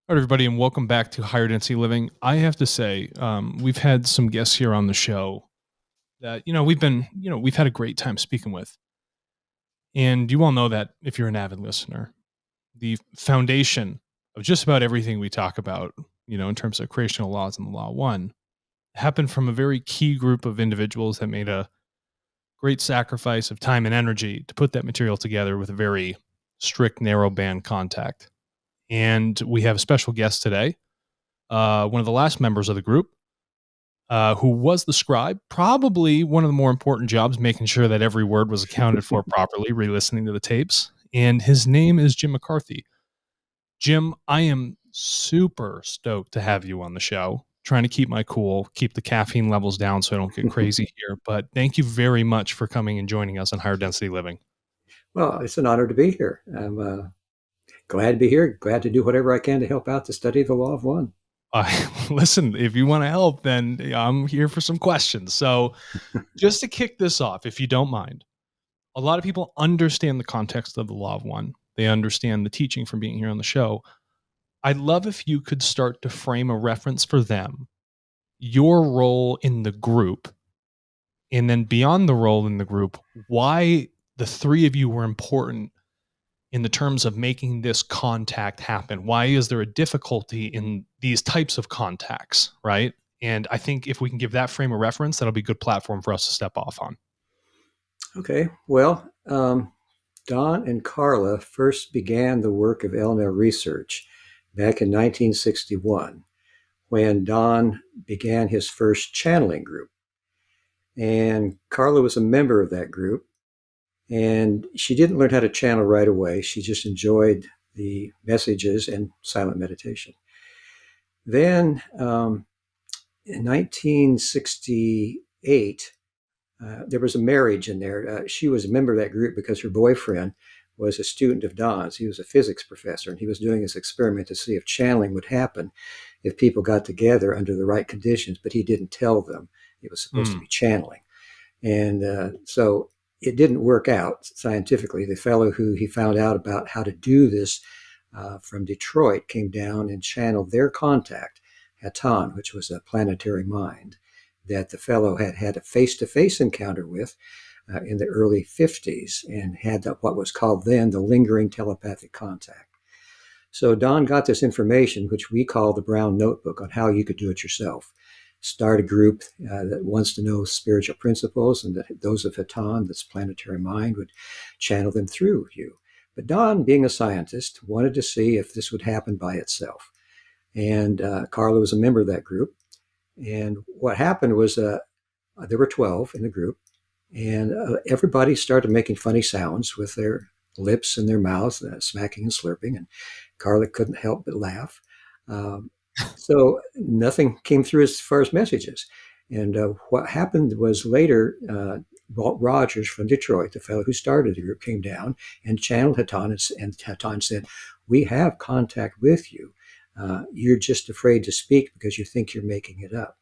All right, everybody, and welcome back to Higher Density Living. I have to say, we've had some guests here on the show that we've had a great time speaking with, and you all know that if you're an avid listener, the foundation of just about everything we talk about, in terms of creational laws and the law one, happened from a very key group of individuals that made a great sacrifice of time and energy to put that material together with a very strict, narrow band contact. And we have a special guest today, one of the last members of the group, who was the scribe, probably one of the more important jobs, making sure that every word was accounted for properly, re-listening to the tapes. And his name is Jim McCarty. Jim, I am super stoked to have you on the show. Trying to keep my cool, keep the caffeine levels down so I don't get crazy here. But thank you very much for coming and joining us on Higher Density Living. Well, it's an honor to be here. I'm glad to be here. Glad to do whatever I can to help out the study of the law of one. Listen, if you want to help, then I'm here for some questions. So just to kick this off, if you don't mind, a lot of people understand the context of the law of one. They understand the teaching from being here on the show. I'd love if you could start to frame a reference for them, your role in the group, and then beyond the role in the group, why the three of you were important in the terms of making this contact happen. Why is there a difficulty in these types of contacts, right? And I think if we can give that frame of reference, that'll be a good platform for us to step off on. Okay. Well, Don and Carla first began the work of LNL research back in 1961 when Don began his first channeling group. And Carla was a member of that group. And she didn't learn how to channel right away. She just enjoyed the messages and silent meditation. Then in 1968, there was a marriage in there. She was a member of that group because her boyfriend was a student of Don's. He was a physics professor, and he was doing this experiment to see if channeling would happen if people got together under the right conditions, but he didn't tell them it was supposed to be channeling. And so it didn't work out scientifically. The fellow who he found out about how to do this from Detroit came down and channeled their contact, Hatan, which was a planetary mind that the fellow had had a face-to-face encounter with in the early 50s and had what was called then the lingering telepathic contact. So Don got this information, which we call the Brown Notebook, on how you could do it yourself. Start a group that wants to know spiritual principles, and that those of Hatan, this planetary mind, would channel them through you. But Don, being a scientist, wanted to see if this would happen by itself. And Carla was a member of that group. And what happened was there were 12 in the group, and everybody started making funny sounds with their lips and their mouths, smacking and slurping, and Carla couldn't help but laugh. So nothing came through as far as messages. And what happened was later, Walt Rogers from Detroit, the fellow who started the group, came down and channeled Hatan, and Hatan said, "We have contact with you. You're just afraid to speak because you think you're making it up.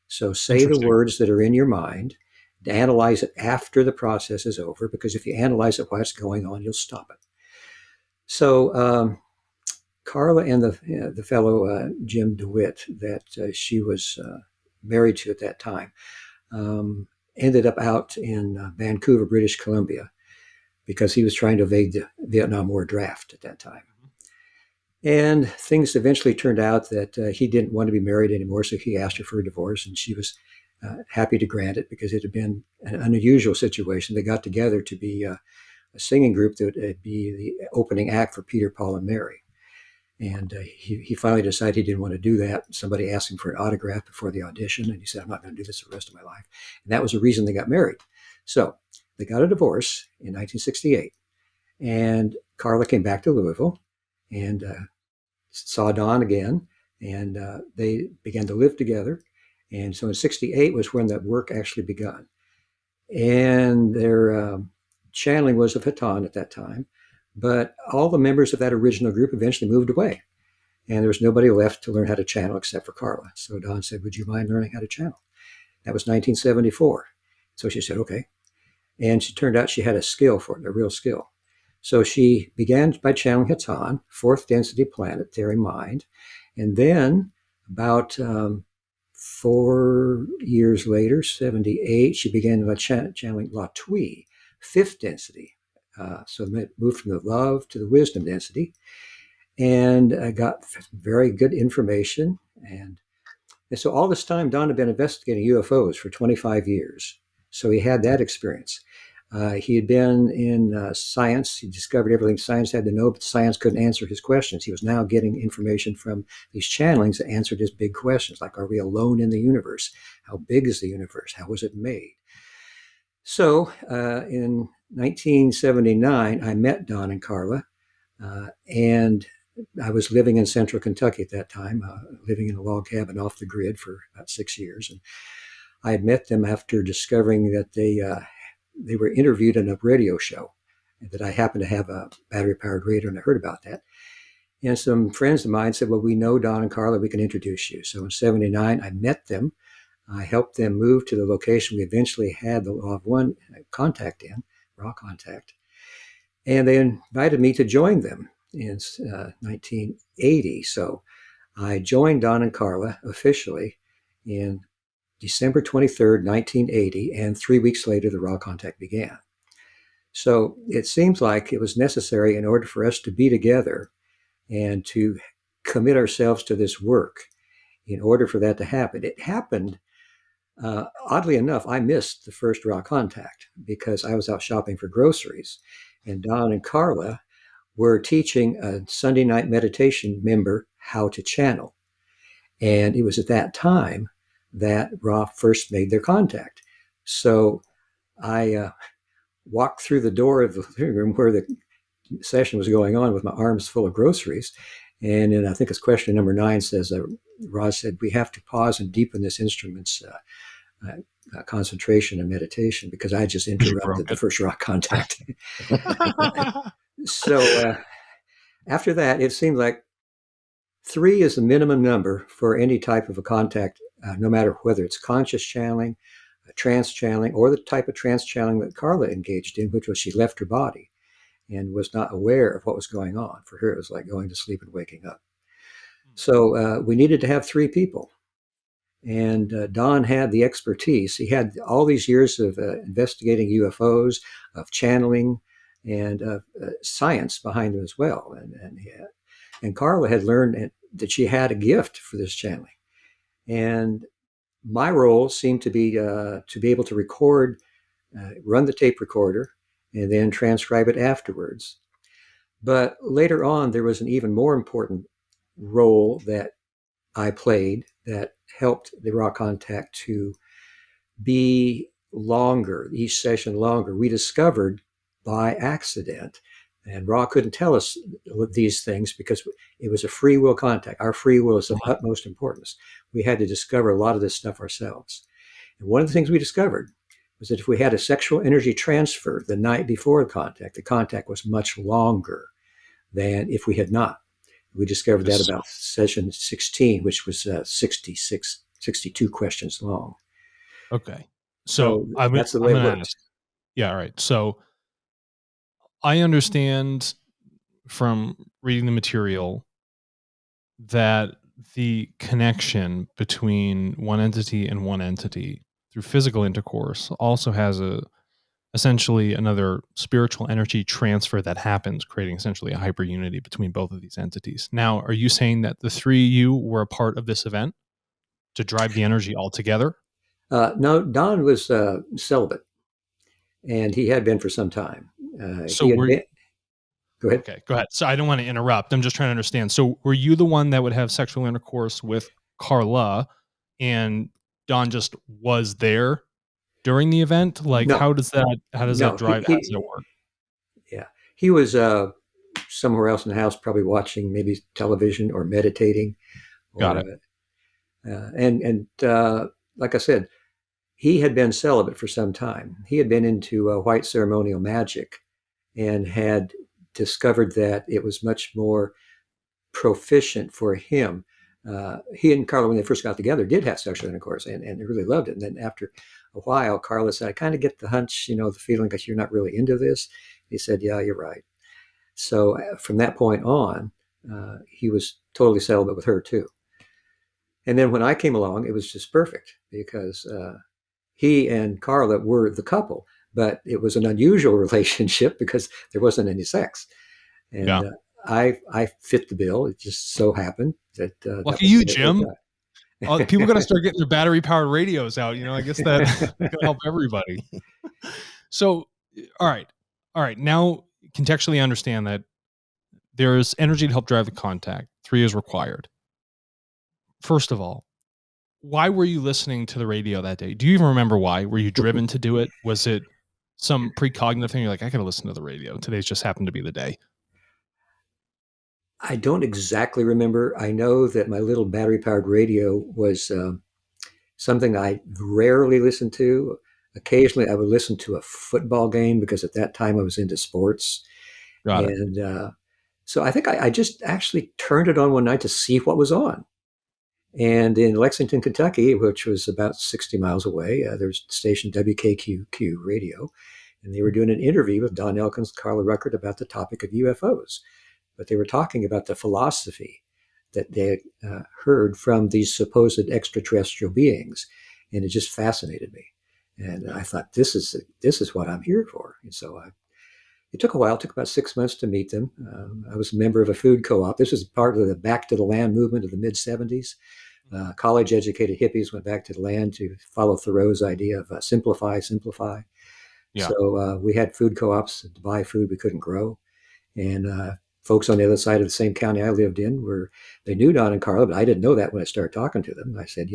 So say the words that are in your mind, analyze it after the process is over, because if you analyze it while it's going on, you'll stop it." So Carla and the fellow Jim DeWitt that she was married to at that time ended up out in Vancouver, British Columbia, because he was trying to evade the Vietnam War draft at that time. And things eventually turned out that he didn't want to be married anymore, so he asked her for a divorce, and she was happy to grant it because it had been an unusual situation. They got together to be a singing group that would be the opening act for Peter, Paul, and Mary. And he finally decided he didn't want to do that. Somebody asked him for an autograph before the audition, and he said, "I'm not going to do this the rest of my life." And that was the reason they got married. So they got a divorce in 1968, and Carla came back to Louisville and saw Don again, and they began to live together. And so in 68 was when that work actually begun. And their channeling was of Hatan at that time. But all the members of that original group eventually moved away. And there was nobody left to learn how to channel except for Carla. So Don said, "Would you mind learning how to channel?" That was 1974. So she said, "Okay." And she turned out she had a skill for it, a real skill. So she began by channeling Hatan, fourth density planet, theory mind. And then about 4 years later, 78, she began by channeling La Tui, fifth density. So it moved from the love to the wisdom density, and got very good information. And so all this time, Don had been investigating UFOs for 25 years. So he had that experience. He had been in science. He discovered everything science had to know, but science couldn't answer his questions. He was now getting information from these channelings that answered his big questions, like, are we alone in the universe? How big is the universe? How was it made? So in 1979, I met Don and Carla, and I was living in central Kentucky at that time, living in a log cabin off the grid for about 6 years. And I had met them after discovering that they were interviewed in a radio show, and that I happened to have a battery-powered radio, and I heard about that. And some friends of mine said, well, we know Don and Carla, we can introduce you. So in 79, I met them. I helped them move to the location we eventually had the Law of One contact in, raw contact. And they invited me to join them in 1980. So I joined Don and Carla officially in December 23rd, 1980, and 3 weeks later, the raw contact began. So it seems like it was necessary in order for us to be together and to commit ourselves to this work in order for that to happen. It happened, oddly enough, I missed the first raw contact because I was out shopping for groceries, and Don and Carla were teaching a Sunday night meditation member how to channel. And it was at that time that Ra first made their contact. So I walked through the door of the living room where the session was going on with my arms full of groceries. And then I think it's question number 9 says, Ra said, we have to pause and deepen this instrument's concentration and meditation, because I just interrupted the first Ra contact. So after that, it seemed like 3 is the minimum number for any type of a contact, no matter whether it's conscious channeling, trance channeling, or the type of trance channeling that Carla engaged in, which was she left her body and was not aware of what was going on. For her, it was like going to sleep and waking up. So we needed to have 3 people. And Don had the expertise. He had all these years of investigating UFOs, of channeling, and science behind him as well. And Carla had learned that she had a gift for this channeling. And my role seemed to be able to record, run the tape recorder, and then transcribe it afterwards. But later on, there was an even more important role that I played that helped the raw contact to be longer, each session longer. We discovered by accident, and Ra couldn't tell us these things because it was a free will contact. Our free will is of utmost importance. We had to discover a lot of this stuff ourselves. And one of the things we discovered was that if we had a sexual energy transfer the night before the contact was much longer than if we had not. We discovered that about session 16, which was 62 questions long. Okay. So that's the way it works. Yeah, all right. So I understand from reading the material that the connection between one entity and one entity through physical intercourse also has essentially another spiritual energy transfer that happens, creating essentially a hyper unity between both of these entities. Now, are you saying that the 3 of you were a part of this event to drive the energy all together? No, Don was celibate, and he had been for some time. So Go ahead. Okay, go ahead. So I don't want to interrupt. I'm just trying to understand. So were you the one that would have sexual intercourse with Carla, and Don just was there during the event? Like, No. how does that drive? How does that work? Yeah, he was somewhere else in the house, probably watching maybe television or meditating. Got it. And like I said, he had been celibate for some time. He had been into white ceremonial magic and had discovered that it was much more proficient for him. He and Carla, when they first got together, did have sexual intercourse and they really loved it. And then after a while, Carla said, I kind of get the hunch, the feeling that you're not really into this. He said, yeah, you're right. So from that point on, he was totally celibate with her too. And then when I came along, it was just perfect because he and Carla were the couple, but it was an unusual relationship because there wasn't any sex. And Yeah. I fit the bill. It just so happened that that Lucky was the you, way it worked Jim. People got to start getting their battery powered radios out. I guess that could help everybody. So, all right. All right. Now, contextually understand that there's energy to help drive the contact. 3 is required. First of all, why were you listening to the radio that day? Do you even remember why? Were you driven to do it? Was it some precognitive thing? You're like, I got to listen to the radio. Today's just happened to be the day. I don't exactly remember. I know that my little battery powered radio was something I rarely listened to. Occasionally, I would listen to a football game because at that time I was into sports. Got it. And so I think I just actually turned it on one night to see what was on. And in Lexington, Kentucky, which was about 60 miles away, there's station WKQQ radio, and they were doing an interview with Don Elkins, Carla Rueckert about the topic of UFOs. But they were talking about the philosophy that they had heard from these supposed extraterrestrial beings, and it just fascinated me. And I thought, this is what I'm here for. And so it took a while. It took about 6 months to meet them. I was a member of a food co-op. This was part of the Back to the Land movement of the mid-'70s. College-educated hippies went back to the land to follow Thoreau's idea of simplify, simplify. Yeah. So we had food co-ops to buy food we couldn't grow. And folks on the other side of the same county I lived in they knew Don and Carla, but I didn't know that when I started talking to them. I said,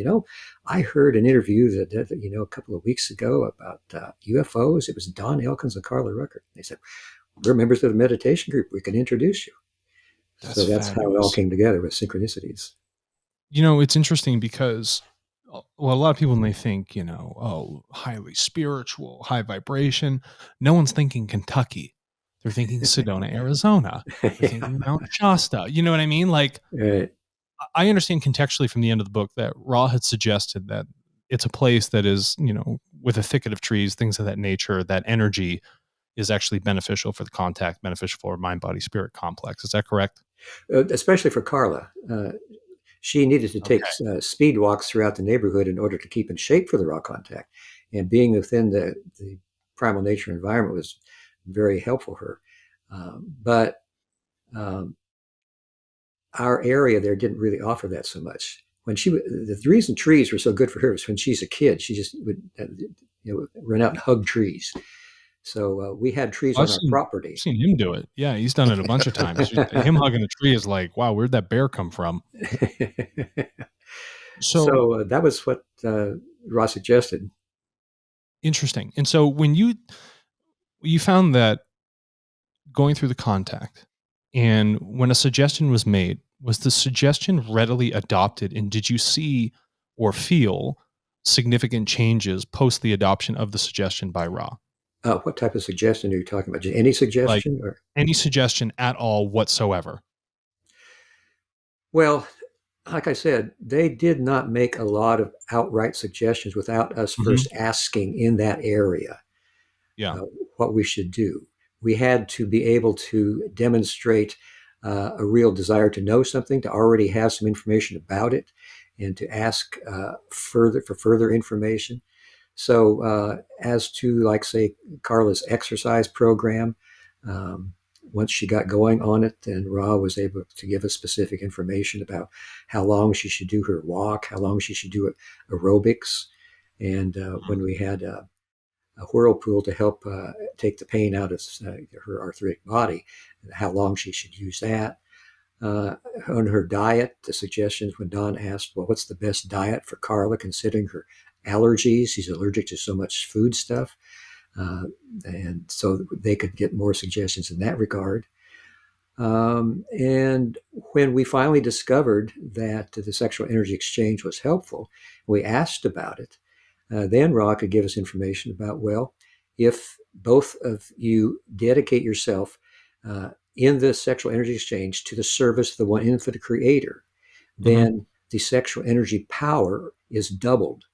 I heard an interview that a couple of weeks ago about UFOs. It was Don Elkins and Carla Rueckert. They said, we're members of the meditation group. We can introduce you. So that's how it all came together with synchronicities. It's interesting because, well, a lot of people, when they think, highly spiritual, high vibration, no one's thinking Kentucky. They're thinking Sedona, Arizona. They're thinking Mount Shasta. You know what I mean? Like, Right. I understand contextually from the end of the book that Ra had suggested that it's a place that is, with a thicket of trees, things of that nature, that energy is actually beneficial for the contact, beneficial for mind, body, spirit complex. Is that correct? Especially for Carla. She needed to take Okay. speed walks throughout the neighborhood in order to keep in shape for the raw contact. And being within the primal nature environment was very helpful for her. But our area there didn't really offer that so much. The reason trees were so good for her was when she's a kid, she just would run out and hug trees. So we had trees I've on our seen, property. seen him do it. Yeah, he's done it a bunch of times. Him hugging a tree is like, wow, where'd that bear come from? So So that was what Ross suggested. interesting. And so when you found that going through the contact, and when a suggestion was made, was the suggestion readily adopted? And did you see or feel significant changes post the adoption of the suggestion by Ra? What type of suggestion are you talking about? Just any Like suggestion? Or any suggestion at all whatsoever? well, like I said, they did not make a lot of outright suggestions without us Mhm. first asking in that area Yeah. uh, what we should do. We had to be able to demonstrate a real desire to know something, to already have some information about it, and to ask further information. So, as to, like, say, Carla's exercise program, um, once she got going on it, then Ra was able to give us specific information about how long she should do her walk, how long she should do aerobics. And Mhm. when we had a whirlpool to help take the pain out of her arthritic body, how long she should use that. On her diet, the suggestions when Don asked, well, what's the best diet for Carla considering her allergies? She's allergic to so much food stuff. Uh, and so they could get more suggestions in that regard. And when we finally discovered that the sexual energy exchange was helpful, we asked about it. Then Ra could give us information about, well, if both of you dedicate yourself in the sexual energy exchange to the service of the one infinite creator, Mhm. then the sexual energy power is doubled.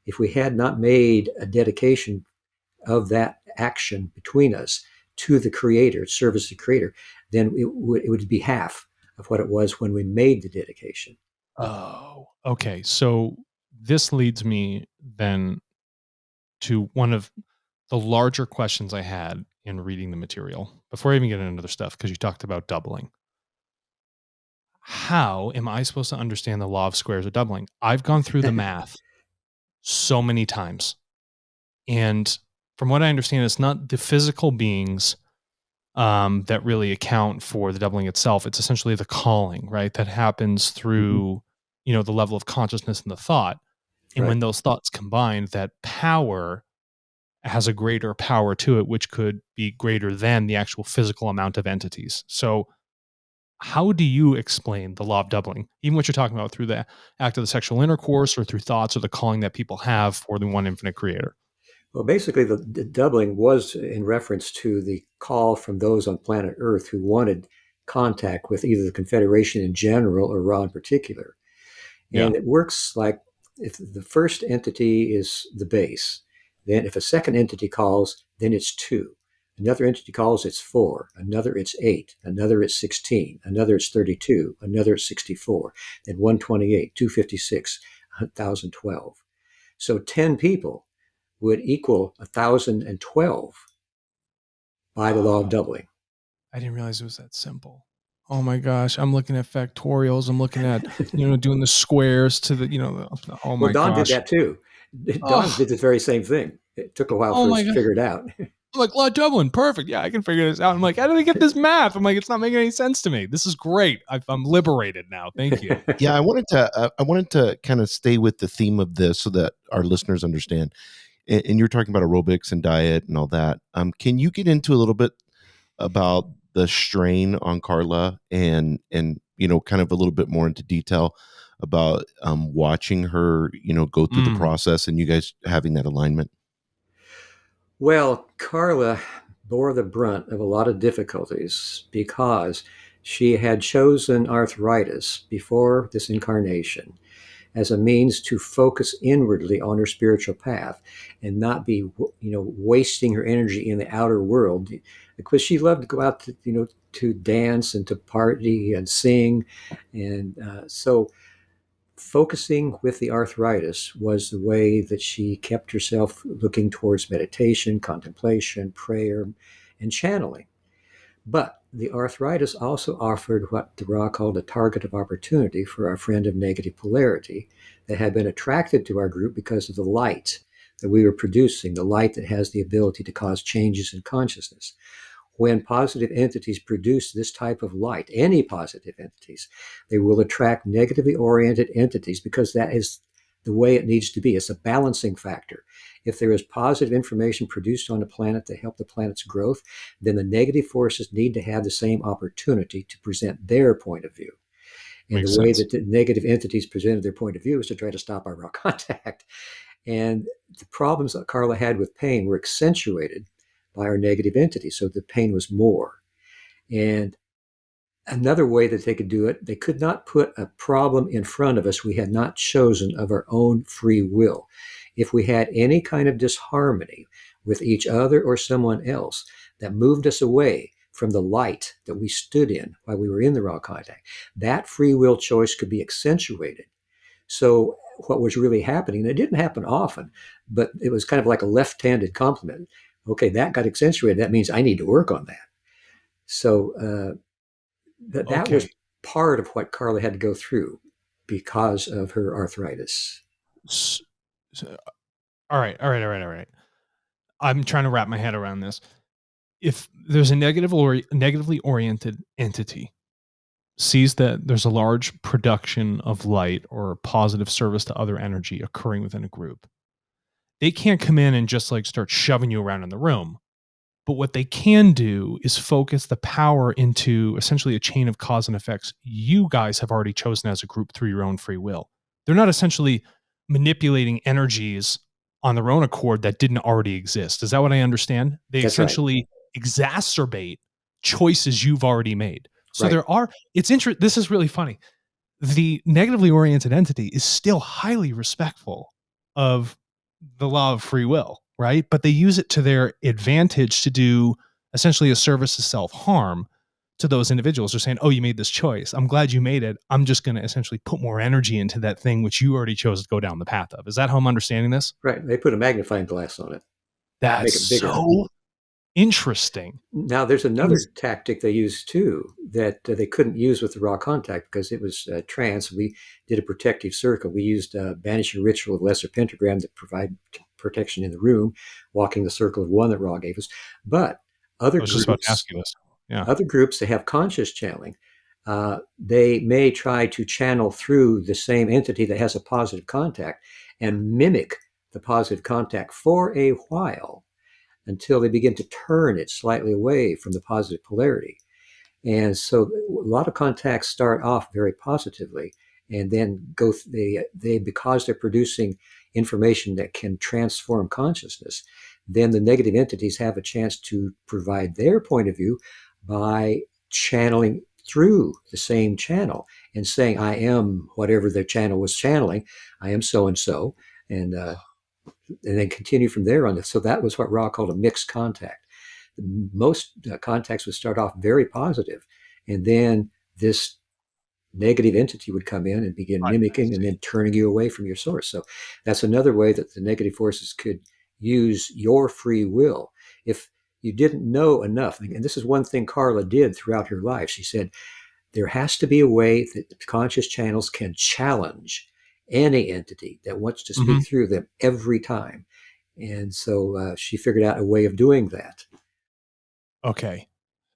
If we had not made a dedication of that action between us to the creator, service to the creator, then it would be half of what it was when we made the dedication. Oh, okay. So this leads me then to one of the larger questions I had in reading the material before I even get into other stuff, because you talked about doubling. How am I supposed to understand the law of squares or doubling? I've gone through the math so many times. And from what I understand, it's not the physical beings that really account for the doubling itself. It's essentially the calling, right? That happens Mm-hmm. through, the level of consciousness and the thought. And Right. when those thoughts combine, that power has a greater power to it, which could be greater than the actual physical amount of entities. So how do you explain the law of doubling? Even what you're talking about through the act of the sexual intercourse or through thoughts or the calling that people have for the one infinite creator? Well, basically, the doubling was in reference to the call from those on planet Earth who wanted contact with either the Confederation in general or Ra in particular. Yeah. And it works like if the first entity is the base, then if a second entity calls, then it's two. Another entity calls, it's four. Another, it's eight. Another, it's 16. Another, it's 32. Another, it's 64. Then 128, 256, 1012. So 10 people would equal 1012 by the law of Oh, doubling. I didn't realize it was that simple. Oh my gosh. I'm looking at factorials. I'm looking at, doing the squares to oh Well, my Don did gosh. that too. Don Oh, did the very same thing. It took a while oh for us my to God. figure it out. I'm like, law of doubling. Perfect. Yeah, I can figure this out. I'm like, how did I get this math? I'm like, it's not making any sense to me. This is great. I'm liberated now. Thank you. Yeah, I wanted to kind of stay with the theme of this so that our listeners understand. And you're talking about aerobics and diet and all that. Can you get into a little bit about the strain on Carla and kind of a little bit more into detail about watching her go through the Mm. process and you guys having that alignment? Well, Carla bore the brunt of a lot of difficulties because she had chosen arthritis before this incarnation as a means to focus inwardly on her spiritual path and not be wasting her energy in the outer world, because she loved to go out to dance and to party and sing. And so focusing with the arthritis was the way that she kept herself looking towards meditation, contemplation, prayer, and channeling. But the arthritis also offered what the Ra called a target of opportunity for our friend of negative polarity that had been attracted to our group because of the light that we were producing, the light that has the ability to cause changes in consciousness. When positive entities produce this type of light, any positive entities, they will attract negatively oriented entities because that is the way it needs to be. It's a balancing factor. If there is positive information produced on a planet to help the planet's growth, then the negative forces need to have the same opportunity to present their point of view. And the Makes way sense. that the negative entities presented their point of view is to try to stop our raw contact. And the problems that Carla had with pain were accentuated by our negative entities. So the pain was more. And another way that they could do it, they could not put a problem in front of us we had not chosen of our own free will. If we had any kind of disharmony with each other or someone else that moved us away from the light that we stood in while we were in the raw contact, that free will choice could be accentuated. So what was really happening, it didn't happen often, but it was kind of like a left-handed compliment. Okay, that got accentuated. That means I need to work on that. So that was Okay. part of what Carla had to go through because of her arthritis. S- all right. All right. All right. All right. I'm trying to wrap my head around this. If there's a negatively oriented entity sees that there's a large production of light or positive service to other energy occurring within a group, they can't come in and just like start shoving you around in the room. But what they can do is focus the power into essentially a chain of cause and effects you guys have already chosen as a group through your own free will. They're not essentially manipulating energies on their own accord that didn't already exist. Is that what I understand? They That's right. essentially exacerbate choices you've already made. So Right. it's interesting. This is really funny. The negatively oriented entity is still highly respectful of the law of free will, right? But they use it to their advantage to do essentially a service to self-harm to those individuals. They're saying, oh, you made this choice. I'm glad you made it. I'm just going to essentially put more energy into that thing which you already chose to go down the path of. Is that how I'm understanding this? Right. They put a magnifying glass on it, That's make it bigger. so interesting. Now, there's another tactic they use too that they couldn't use with the raw contact because it was trance. We did a protective circle. We used banishing ritual of lesser pentagram that provide protection in the room, walking the circle of one that raw gave us. But other I was just about to groups, ask you this. Yeah. other groups that have conscious channeling, they may try to channel through the same entity that has a positive contact and mimic the positive contact for a while until they begin to turn it slightly away from the positive polarity. And so a lot of contacts start off very positively and then they because they're producing information that can transform consciousness, then the negative entities have a chance to provide their point of view by channeling through the same channel and saying, I am whatever their channel was channeling, I am so and so, and then continue from there on. So that was what Ra called a mixed contact. Most contacts would start off very positive, and then this negative entity would come in and begin mimicking and then turning you away from your source. So that's another way that the negative forces could use your free will. If you didn't know enough, and this is one thing Carla did throughout her life, she said, there has to be a way that conscious channels can challenge any entity that wants to speak through them every time. And so she figured out a way of doing that. Okay.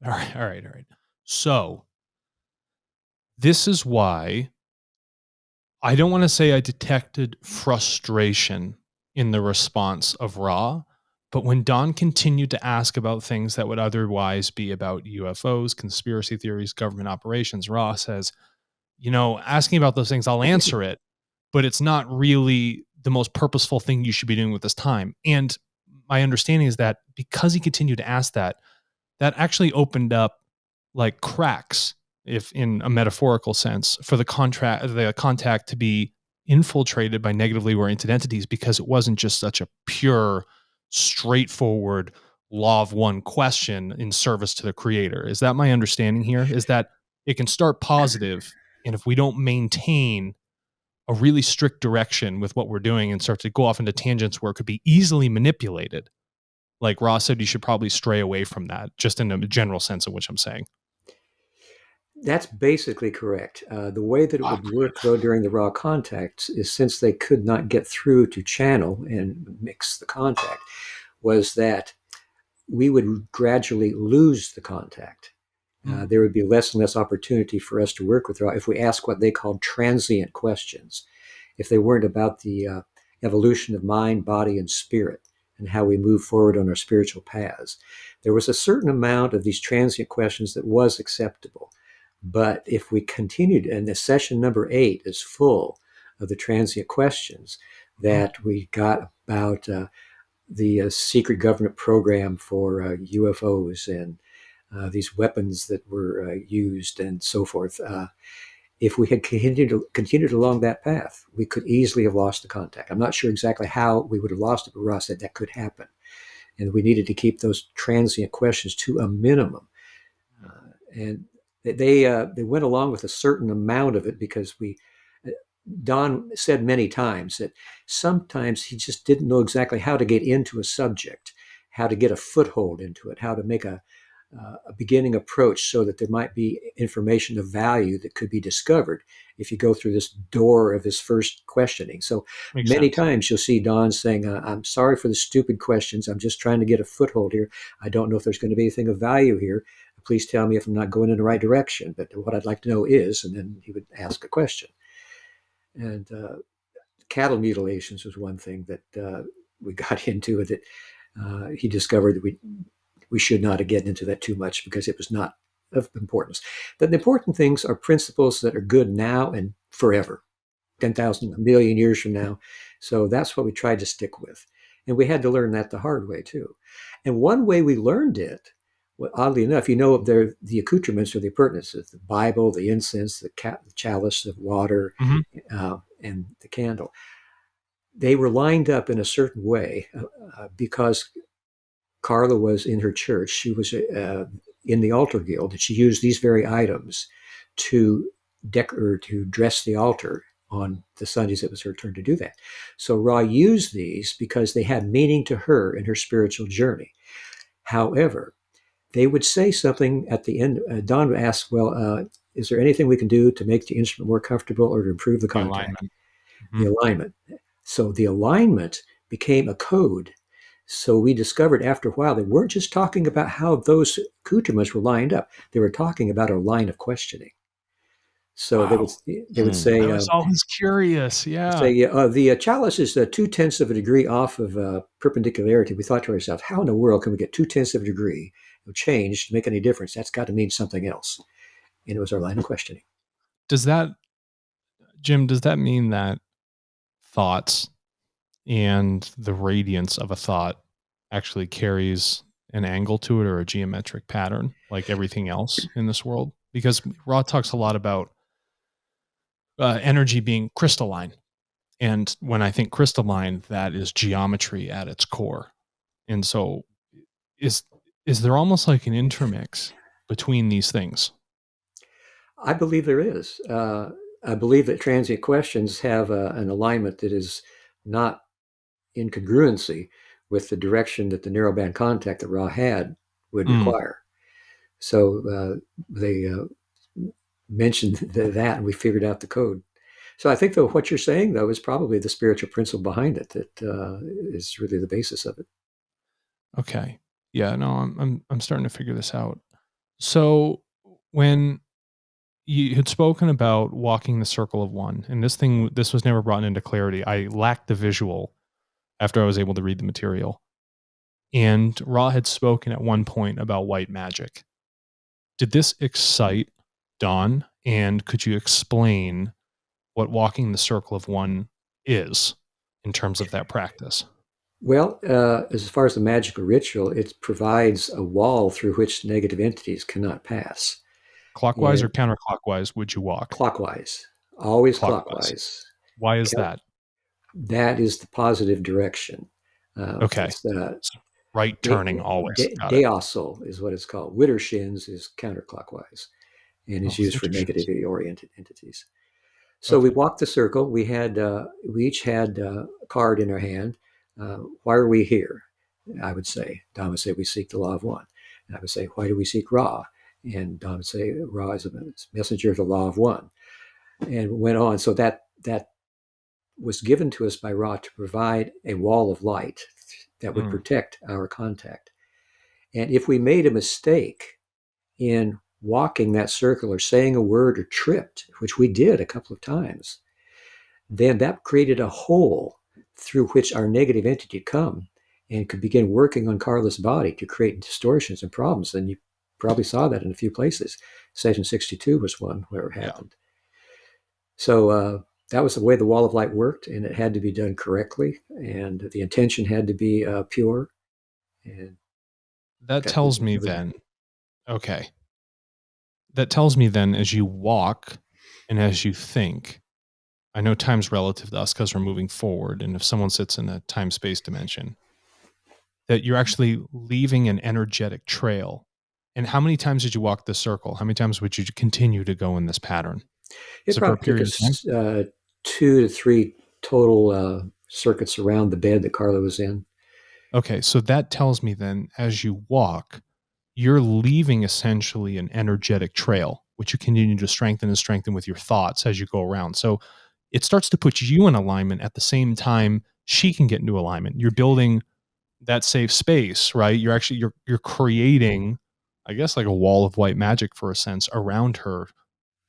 All right. So this is why I don't want to say I detected frustration in the response of Ra, but when Don continued to ask about things that would otherwise be about UFOs, conspiracy theories, government operations, Ra says, asking about those things, I'll answer it, but it's not really the most purposeful thing you should be doing with this time. And my understanding is that because he continued to ask that actually opened up like cracks, if in a metaphorical sense, for the contact to be infiltrated by negatively oriented entities, because it wasn't just such a pure, straightforward law of one question in service to the creator. Is that my understanding here? Is that it can start positive, and if we don't maintain a really strict direction with what we're doing and start to go off into tangents where it could be easily manipulated, like Ross said, you should probably stray away from that, just in a general sense in which I'm saying. That's basically correct. The way that it would work, though, during the raw contacts is since they could not get through to channel and mix the contact, was that we would gradually lose the contact. There would be less and less opportunity for us to work with Ra if we ask what they called transient questions, if they weren't about the evolution of mind, body, and spirit, and how we move forward on our spiritual paths. There was a certain amount of these transient questions that was acceptable. But if we continued, and the session number 8 is full of the transient questions that we got about the secret government program for UFOs and these weapons that were used and so forth. If we had continued along that path, we could easily have lost the contact. I'm not sure exactly how we would have lost it, but Ross said that could happen. And we needed to keep those transient questions to a minimum. And they went along with a certain amount of it because Don said many times that sometimes he just didn't know exactly how to get into a subject, how to get a foothold into it, how to make a beginning approach so that there might be information of value that could be discovered if you go through this door of his first questioning. So Makes many sense. times you'll see Don saying, I'm sorry for the stupid questions. I'm just trying to get a foothold here. I don't know if there's going to be anything of value here. Please tell me if I'm not going in the right direction. But what I'd like to know is, and then he would ask a question. And cattle mutilations was one thing that we got into that he discovered that we should not get into that too much because it was not of importance. But the important things are principles that are good now and forever, 10,000, a million years from now. So that's what we tried to stick with. And we had to learn that the hard way too. And one way we learned it, well, oddly enough, the accoutrements or the appurtenances, the Bible, the incense, the chalice of water, and the candle. They were lined up in a certain way because Carla was in her church. She was in the altar guild, and she used these very items to to dress the altar on the Sundays it was her turn to do that. So Ra used these because they had meaning to her in her spiritual journey. However, they would say something at the end. Don would ask, well, is there anything we can do to make the instrument more comfortable or to improve the The contact, alignment. the Mhm. alignment? So the alignment became a code. So we discovered after a while they weren't just talking about how those accoutrements were lined up. They were talking about a line of questioning. So Wow. they would say, I was always curious. Yeah. the chalice is 2/10 of a degree off of perpendicularity. We thought to ourselves, how in the world can we get 2/10 of a degree of change to make any difference? That's got to mean something else. And it was our line of questioning. Does that, Jim, does that mean that thoughts and the radiance of a thought actually carries an angle to it or a geometric pattern like everything else in this world? Because Ra talks a lot about energy being crystalline. And when I think crystalline, that is geometry at its core. And so is is there almost like an intermix between these things? I believe there is. I believe that transient questions have an alignment that is not in congruency with the direction that the narrowband contact that Ra had would Mm, require. So they mentioned that, and we figured out the code. So I think, though, what you're saying, though, is probably the spiritual principle behind it that is really the basis of it. okay. Yeah, no, I'm starting to figure this out. So when you had spoken about walking the circle of one, and this was never brought into clarity. I lacked the visual after I was able to read the material. And Ra had spoken at one point about white magic. Did this excite Don? And could you explain what walking the circle of one is in terms of that practice? Well, as far as the magical ritual, it provides a wall through which negative entities cannot pass. Clockwise or And counterclockwise would you walk? clockwise, always Clockwise. clockwise. Why is that? That is the positive direction. Okay. It's So right turning always. Got it. Deosul is what it's called. Widdershins is counterclockwise and is Oh, used for Wittershins. negatively oriented entities. So we Okay. walked the circle. We each had a card in our hand. Why are we here? I would say. Don would say we seek the law of one. And I would say, why do we seek Ra? And Don would say Ra is a messenger of the law of one. And went on. So that was given to us by Ra to provide a wall of light that would Mm, protect our contact. And if we made a mistake in walking that circle or saying a word or tripped, which we did a couple of times, then that created a hole through which our negative entity come and could begin working on Carla's body to create distortions and problems. And you probably saw that in a few places. Session 62 was one where it yeah. happened. So that was the way the wall of light worked, and it had to be done correctly, and the intention had to be pure. And That that was, tells me it was then, okay. That tells me then as you walk and as you think, I know time's relative to us because we're moving forward. And if someone sits in a time space dimension, that you're actually leaving an energetic trail. And how many times did you walk this circle? How many times would you continue to go in this pattern? Is it it for a probably took period of time? us 2 to 3 total circuits around the bed that Carla was in. Okay. So that tells me then as you walk, you're leaving essentially an energetic trail, which you continue to strengthen and strengthen with your thoughts as you go around. So it starts to put you in alignment at the same time she can get into alignment. You're building that safe space, right? You're creating, I guess, like a wall of white magic for a sense around her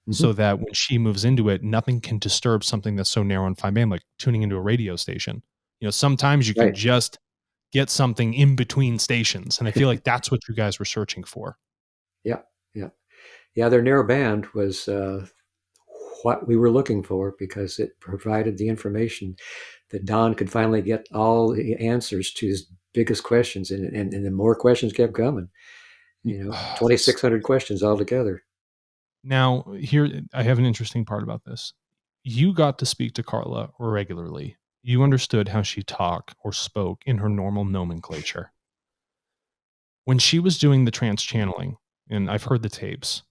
Hmm. so that when she moves into it, nothing can disturb something that's so narrow and fine band, like tuning into a radio station. Sometimes you can Right. just get something in between stations. And I feel like that's what you guys were searching for. Yeah. Yeah. Yeah. Their narrow band was what we were looking for because it provided the information that Don could finally get all the answers to his biggest questions. And the more questions kept coming, That's 2,600 questions altogether. now here I have an interesting part about this. You got to speak to Carla regularly. You understood how she talked or spoke in her normal nomenclature. When she was doing the trance channeling, and I've heard the tapes,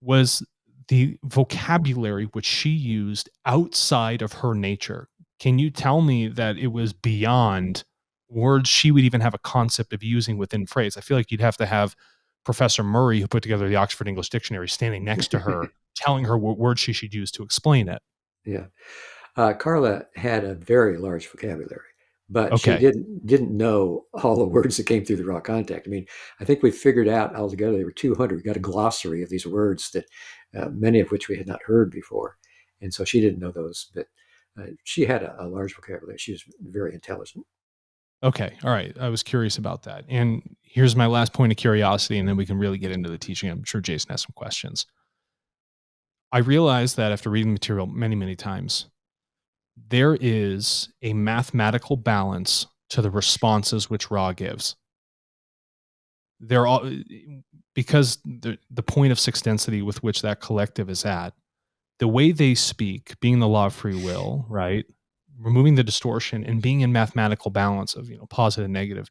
was the vocabulary which she used outside of her nature. Can you tell me that it was beyond words she would even have a concept of using within phrase? I feel like you'd have to have Professor Murray, who put together the Oxford English Dictionary, standing next to her, telling her what words she should use to explain it. Yeah. Carla had a very large vocabulary, but she Okay. didn't know all the words that came through the raw contact. I mean, I think we figured out altogether there were 200. We got a glossary of these words that many of which we had not heard before, and so she didn't know those. But she had a large vocabulary. She was very intelligent. Okay. All right. I was curious about that. And here's my last point of curiosity, and then we can really get into the teaching. I'm sure Jason has some questions. I realized that after reading the material many, many times, there is a mathematical balance to the responses which Ra gives. They're all because the point of sixth density with which that collective is at, the way they speak, being the law of free will, right? Removing the distortion and being in mathematical balance of positive and negative.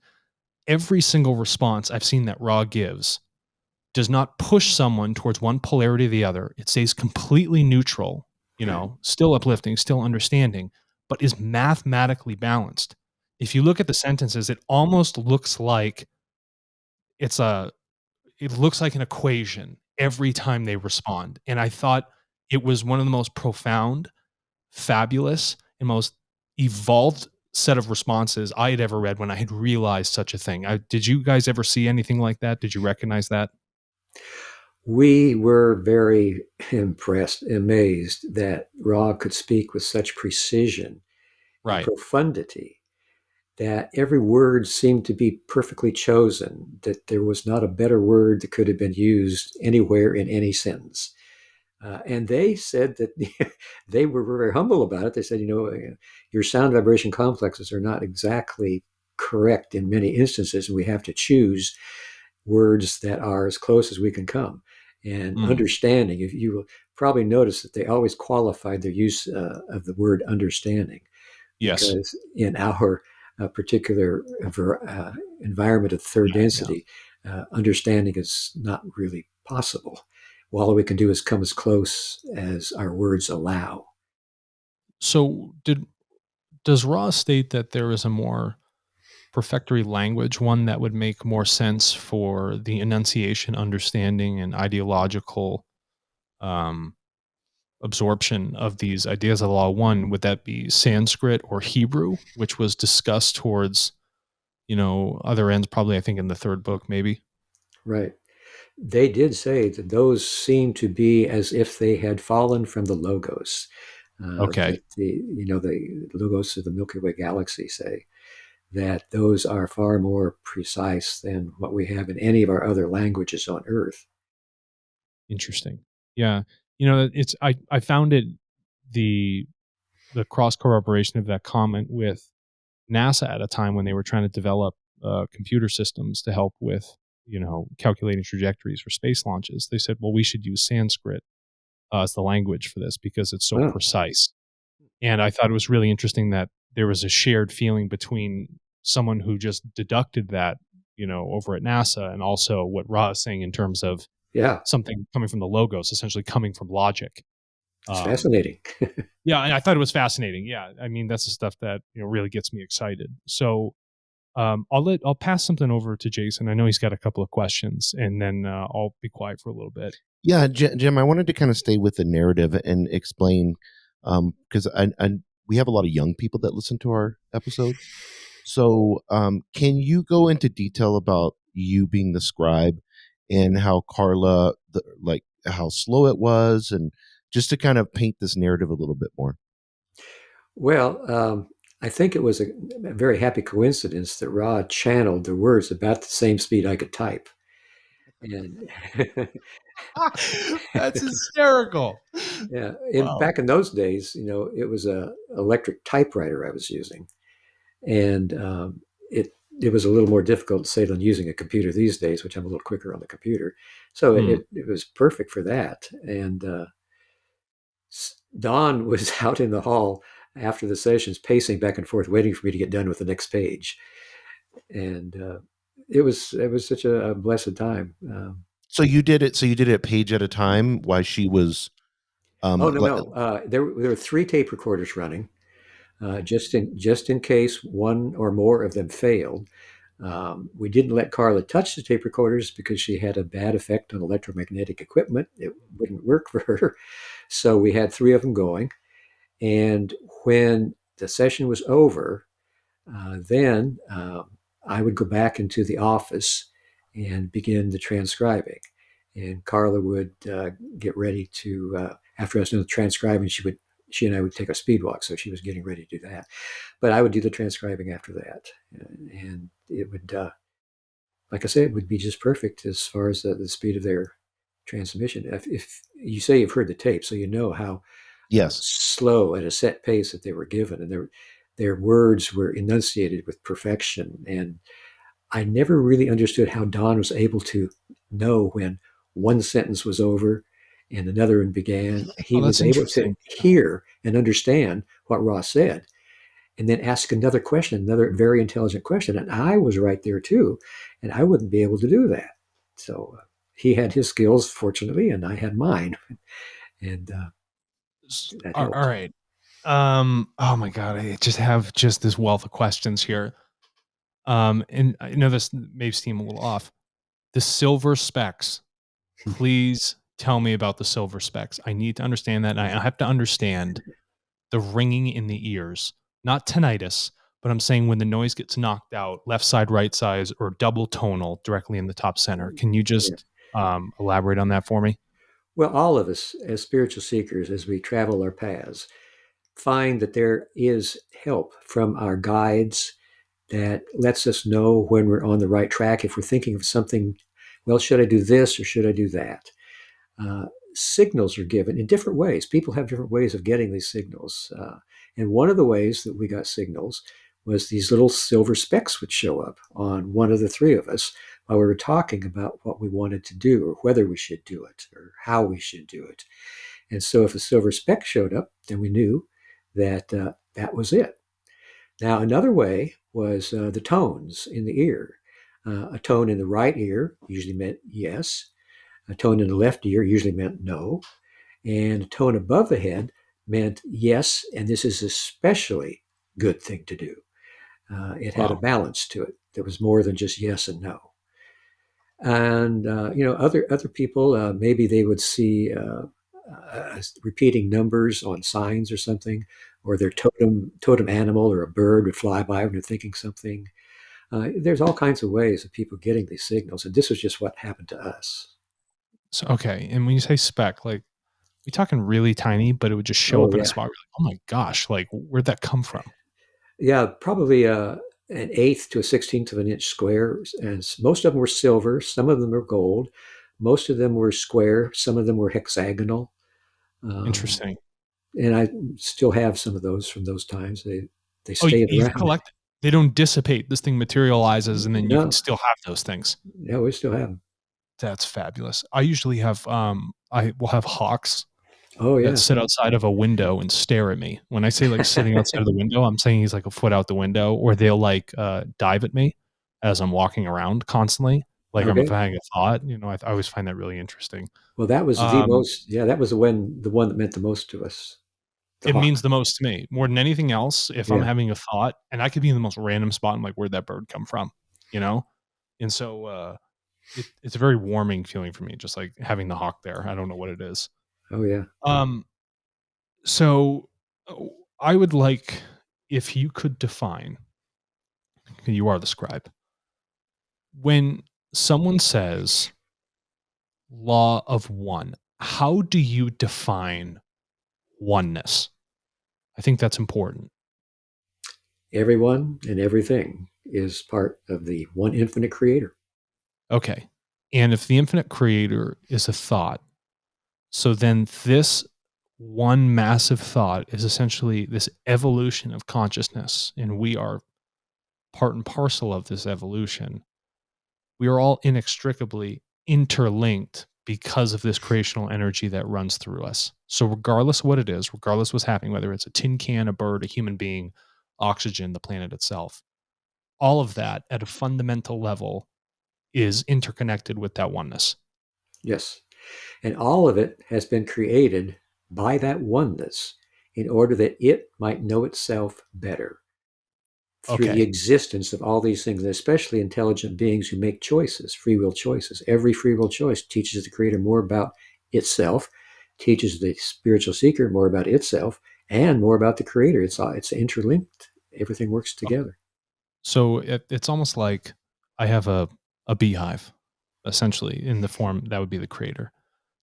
Every single response I've seen that Ra gives does not push someone towards one polarity or the other. It stays completely neutral, Right. still uplifting, still understanding, but is mathematically balanced. If you look at the sentences, it almost looks like it's a it looks like an equation every time they respond. And I thought it was one of the most profound, fabulous, and most evolved set of responses I had ever read when I had realized such a thing. Did you guys ever see anything like that? Did you recognize that? We were very impressed, amazed that Ra could speak with such precision and Right. profundity, that every word seemed to be perfectly chosen, that there was not a better word that could have been used anywhere in any sentence. And they said that they were very humble about it. They said, your sound vibration complexes are not exactly correct in many instances, and we have to choose words that are as close as we can come. And Mm, understanding, if you will probably notice that they always qualified their use of the word understanding, yes. because in our particular environment of third Yeah, yeah. density, understanding is not really possible. All we can do is come as close as our words allow. So does Ra state that there is a more perfectory language, one that would make more sense for the enunciation, understanding, and ideological um, absorption of these ideas of law? One, would that be Sanskrit or Hebrew, which was discussed towards, other ends, probably, I think, in the third book, maybe? Right. They did say that those seem to be as if they had fallen from the logos. Okay. That the logos of the Milky Way galaxy say that those are far more precise than what we have in any of our other languages on Earth. Interesting. Yeah. I found it the cross corroboration of that comment with NASA at a time when they were trying to develop computer systems to help with, calculating trajectories for space launches. They said, well, we should use Sanskrit as the language for this because it's so Oh, precise. And I thought it was really interesting that there was a shared feeling between someone who just deducted that, over at NASA, and also what Ra is saying in terms of yeah, something coming from the logos, essentially coming from logic. it's Um, fascinating. yeah, and I thought it was fascinating. Yeah, I mean that's the stuff that really gets me excited. So I'll pass something over to Jason. I know he's got a couple of questions, and then I'll be quiet for a little bit. Yeah, Jim, I wanted to kind of stay with the narrative and explain because we have a lot of young people that listen to our episodes. So, can you go into detail about you being the scribe and how Carla, like how slow it was, and just to kind of paint this narrative a little bit more? Well, I think it was a very happy coincidence that Rod channeled the words about the same speed I could type. And That's hysterical. yeah, Wow. back in those days, it was a electric typewriter I was using, and it was a little more difficult to say than using a computer these days, which I'm a little quicker on the computer. So Hmm. it was perfect for that. And Don was out in the hall after the sessions, pacing back and forth, waiting for me to get done with the next page. And it was such a blessed time. So you did it. So you did it page at a time while she was. Oh no, Like, no, there were three tape recorders running, just in case one or more of them failed. We didn't let Carla touch the tape recorders because she had a bad effect on electromagnetic equipment. It wouldn't work for her. So we had three of them going. And when the session was over, then I would go back into the office and begin the transcribing. And Carla would get ready to, after I was done the transcribing, she and I would take a speed walk. So she was getting ready to do that. But I would do the transcribing after that. And it would, like I said, it would be just perfect as far as the speed of their transmission. If you say you've heard the tape, so you know how yes. slow at a set pace that they were given, and their words were enunciated with perfection. And I never really understood how Don was able to know when one sentence was over and another one began. He Oh, was that's able to interesting. hear and understand what Ross said, and then ask another question, another very intelligent question. And I was right there too, and I wouldn't be able to do that. So he had his skills, fortunately, and I had mine, and that All helped. right. Oh my God, I just have just this wealth of questions here. And I know this may seem a little off. The silver specks. Please tell me about the silver specks. I need to understand that. And I have to understand the ringing in the ears, not tinnitus, but I'm saying when the noise gets knocked out, left side, right side, or double tonal directly in the top center. Can you Yeah. just elaborate on that for me? Well, all of us as spiritual seekers, as we travel our paths, find that there is help from our guides that lets us know when we're on the right track. If we're thinking of something, well, should I do this or should I do that? Uh, Signals are given in different ways. People have different ways of getting these signals. And one of the ways that we got signals was these little silver specks would show up on one of the three of us while we were talking about what we wanted to do or whether we should do it or how we should do it. And so if a silver speck showed up, then we knew that that was it. Now, another way was the tones in the ear. A tone in the right ear usually meant yes. A tone in the left ear usually meant no. And a tone above the head meant yes, and this is especially good thing to do. It had a Wow. balance to it. There was more than just yes and no. And other people maybe they would see repeating numbers on signs or something, or their totem animal or a bird would fly by when they're thinking something. There's all kinds of ways of people getting these signals, and this was just what happened to us. So, okay. And when you say speck, like, we talking really tiny, but it would just show Oh up in a yeah, spot where you're like, oh my gosh, like, where'd that come from? yeah, probably an eighth to a 16th of an inch square, and most of them were silver. Some of them were gold. Most of them were square. Some of them were hexagonal. Um, Interesting. and I still have some of those from those times. They Oh, stayed you've around. collected. They don't dissipate. This thing materializes, and then you can No, still have those things. yeah, we still have them. That's fabulous. I usually have, I will have hawks Oh that yeah. sit outside of a window and stare at me. When I say like sitting outside of the window, I'm saying he's like a foot out the window, or they'll like dive at me as I'm walking around constantly. Like I'm Okay. having a thought. I always find that really interesting. Well, that was the Um, most. Yeah, that was the one that meant the most to us. The it hawk. means the most to me more than anything else. If I'm Yeah. having a thought, and I could be in the most random spot, I'm like, where'd that bird come from? You know? And so it's a very warming feeling for me, just like having the hawk there. I don't know what it is. Oh yeah. Um, so I would like if you could define, you are the scribe. When someone says law of one, how do you define oneness? I think that's important. Everyone and everything is part of the one infinite creator. Okay. And if the infinite creator is a thought, so then this one massive thought is essentially this evolution of consciousness, and we are part and parcel of this evolution. We are all inextricably interlinked because of this creational energy that runs through us. So, regardless of what it is, regardless of what's happening, whether it's a tin can, a bird, a human being, oxygen, the planet itself, all of that at a fundamental level is interconnected with that oneness. Yes. And all of it has been created by that oneness in order that it might know itself better through the Okay. existence of all these things, and especially intelligent beings who make choices, free will choices. Every free will choice teaches the creator more about itself, teaches the spiritual seeker more about itself, and more about the creator. It's interlinked. Everything works together. So it's almost like I have a beehive, essentially, in the form that would be the creator.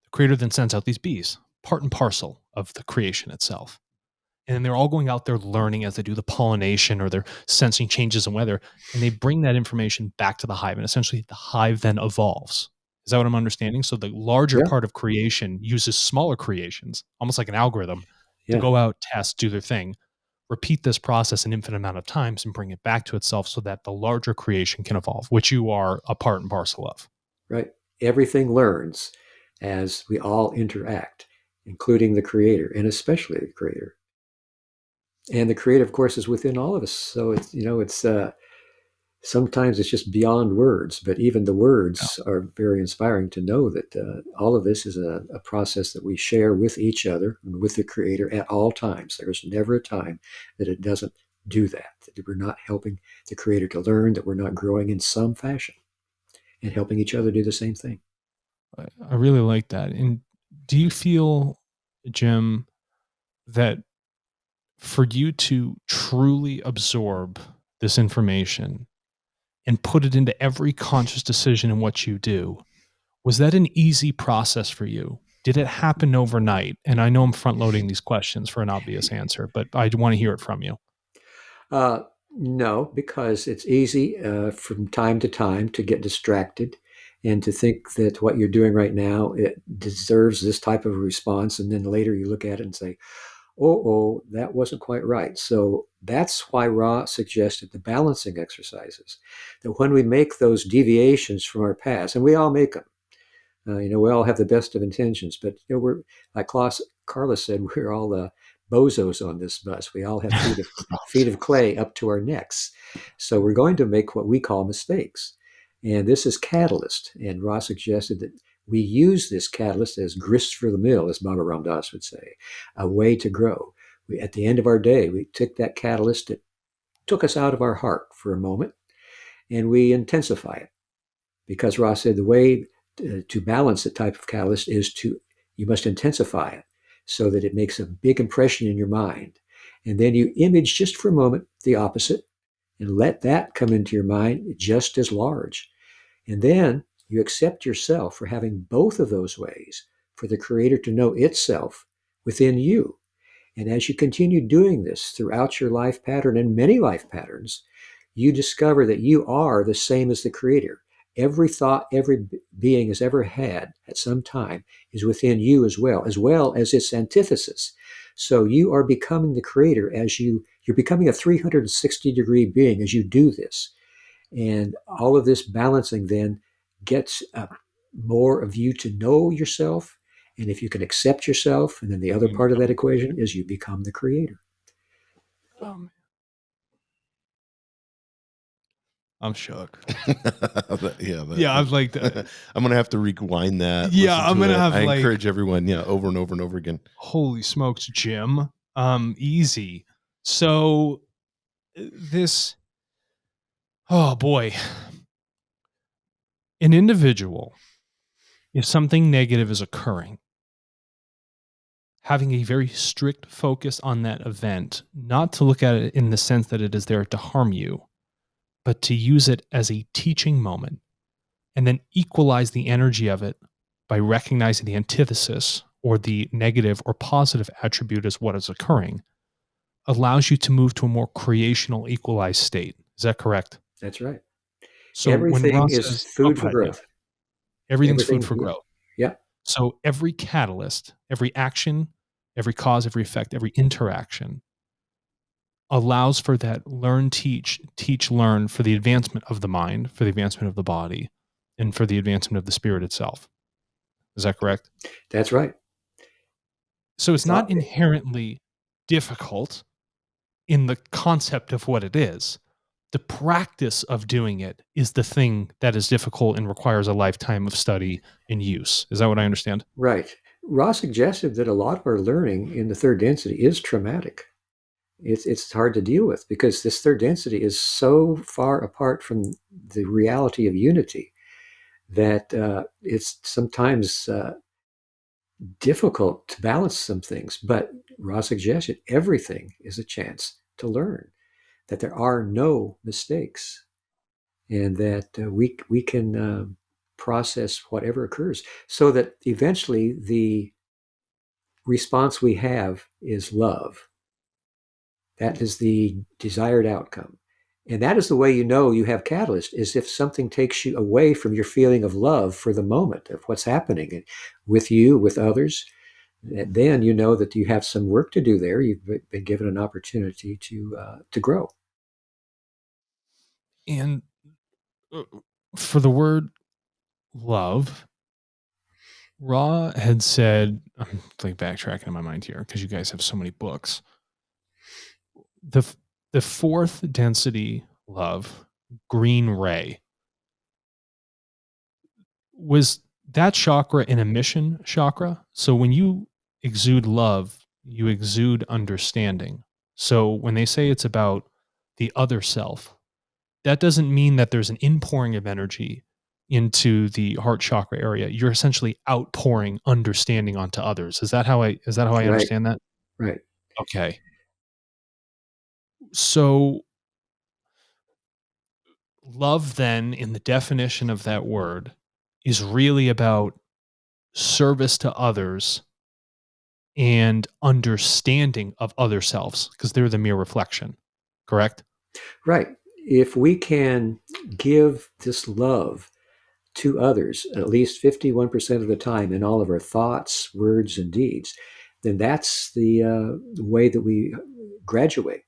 The creator then sends out these bees, part and parcel of the creation itself. And then they're all going out there learning as they do the pollination or they're sensing changes in weather. And they bring that information back to the hive. And essentially, the hive then evolves. Is that what I'm understanding? So the larger Yeah, part of creation uses smaller creations, almost like an algorithm, to yeah, go out, test, do their thing, repeat this process an infinite amount of times and bring it back to itself so that the larger creation can evolve, which you are a part and parcel of. right. Everything learns as we all interact, including the creator, and especially the creator. And the creator, of course, is within all of us. So it's sometimes it's just beyond words, but even the Yeah. words are very inspiring to know that all of this is a process that we share with each other and with the creator at all times. There is never a time that it doesn't do that we're not helping the creator to learn, that we're not growing in some fashion and helping each other do the same thing. I really like that. And do you feel, Jim, that for you to truly absorb this information and put it into every conscious decision in what you do, was that an easy process for you? Did it happen overnight? And I know I'm front loading these questions for an obvious answer, but I want to hear it from you. Uh, no, because it's easy from time to time to get distracted and to think that what you're doing right now it deserves this type of response, and then later you look at it and say, "Oh, that wasn't quite right." So that's why Ra suggested the balancing exercises. That when we make those deviations from our past, and we all make them, we all have the best of intentions, but we're like Carla said, we're all bozos on this bus. We all have feet of clay up to our necks, so we're going to make what we call mistakes, and this is catalyst. And Ross suggested that we use this catalyst as grist for the mill, as Baba Ram Dass would say, a way to grow. At the end of our day, we took that catalyst that took us out of our heart for a moment, and we intensify it because Ross said the way to balance the type of catalyst is you must intensify it so that it makes a big impression in your mind. And then you image just for a moment the opposite and let that come into your mind just as large. And then you accept yourself for having both of those ways for the creator to know itself within you. And as you continue doing this throughout your life pattern and many life patterns, you discover that you are the same as the creator. Every thought every being has ever had at some time is within you as well as its antithesis. So you are becoming the creator as you're becoming a 360-degree being as you do this. And all of this balancing then gets more of you to know yourself. And if you can accept yourself, and then the other You part of that become equation is you become the creator. um, I'm shook. Yeah, Yeah, I've like the, I'm gonna have to rewind that, yeah, listen I'm to gonna it. have I like, encourage everyone, yeah, over and over and over again. holy smokes, Jim. Easy. So this, oh boy, an individual, if something negative is occurring, having a very strict focus on that event, not to look at it in the sense that it is there to harm you, but to use it as a teaching moment and then equalize the energy of it by recognizing the antithesis or the negative or positive attribute as what is occurring, allows you to move to a more creational, equalized state. Is that correct? That's right. So when Everything Ross is says, oh, food go for ahead, yeah, growth. everything's food Everything, for yeah, growth. yeah, So every catalyst, every action, every cause, every effect, every interaction allows for that learn, teach, learn for the advancement of the mind, for the advancement of the body, and for the advancement of the spirit itself. Is that correct? that's right. So it's It's all, not inherently difficult in the concept of what it is the practice of doing it is the thing that is difficult and requires a lifetime of study and use. Is that what I understand? Right. Ross suggested that a lot of our learning in the third density is traumatic. It's hard to deal with because this third density is so far apart from the reality of unity that it's sometimes difficult to balance some things. But Ross suggested everything is a chance to learn, that there are no mistakes, and that we can process whatever occurs, so that eventually the response we have is love. That is the desired outcome. And that is the way you know you have catalyst, is if something takes you away from your feeling of love for the moment of what's happening with you, with others. Then you know that you have some work to do there. You've been given an opportunity to grow. And for the word love, Ra had said, I'm like backtracking in my mind here because you guys have so many books. The the fourth density love, green ray, was that chakra an emission chakra? So when you exude love, you exude understanding. So when they say it's about the other self, that doesn't mean that there's an inpouring of energy into the heart chakra area. You're essentially outpouring understanding onto others. Is that how I Right, understand that? right. Okay. So love then in the definition of that word is really about service to others and understanding of other selves because they're the mere reflection. Correct? Right. If we can give this love to others at least 51% of the time in all of our thoughts, words, and deeds, then that's the way that we graduate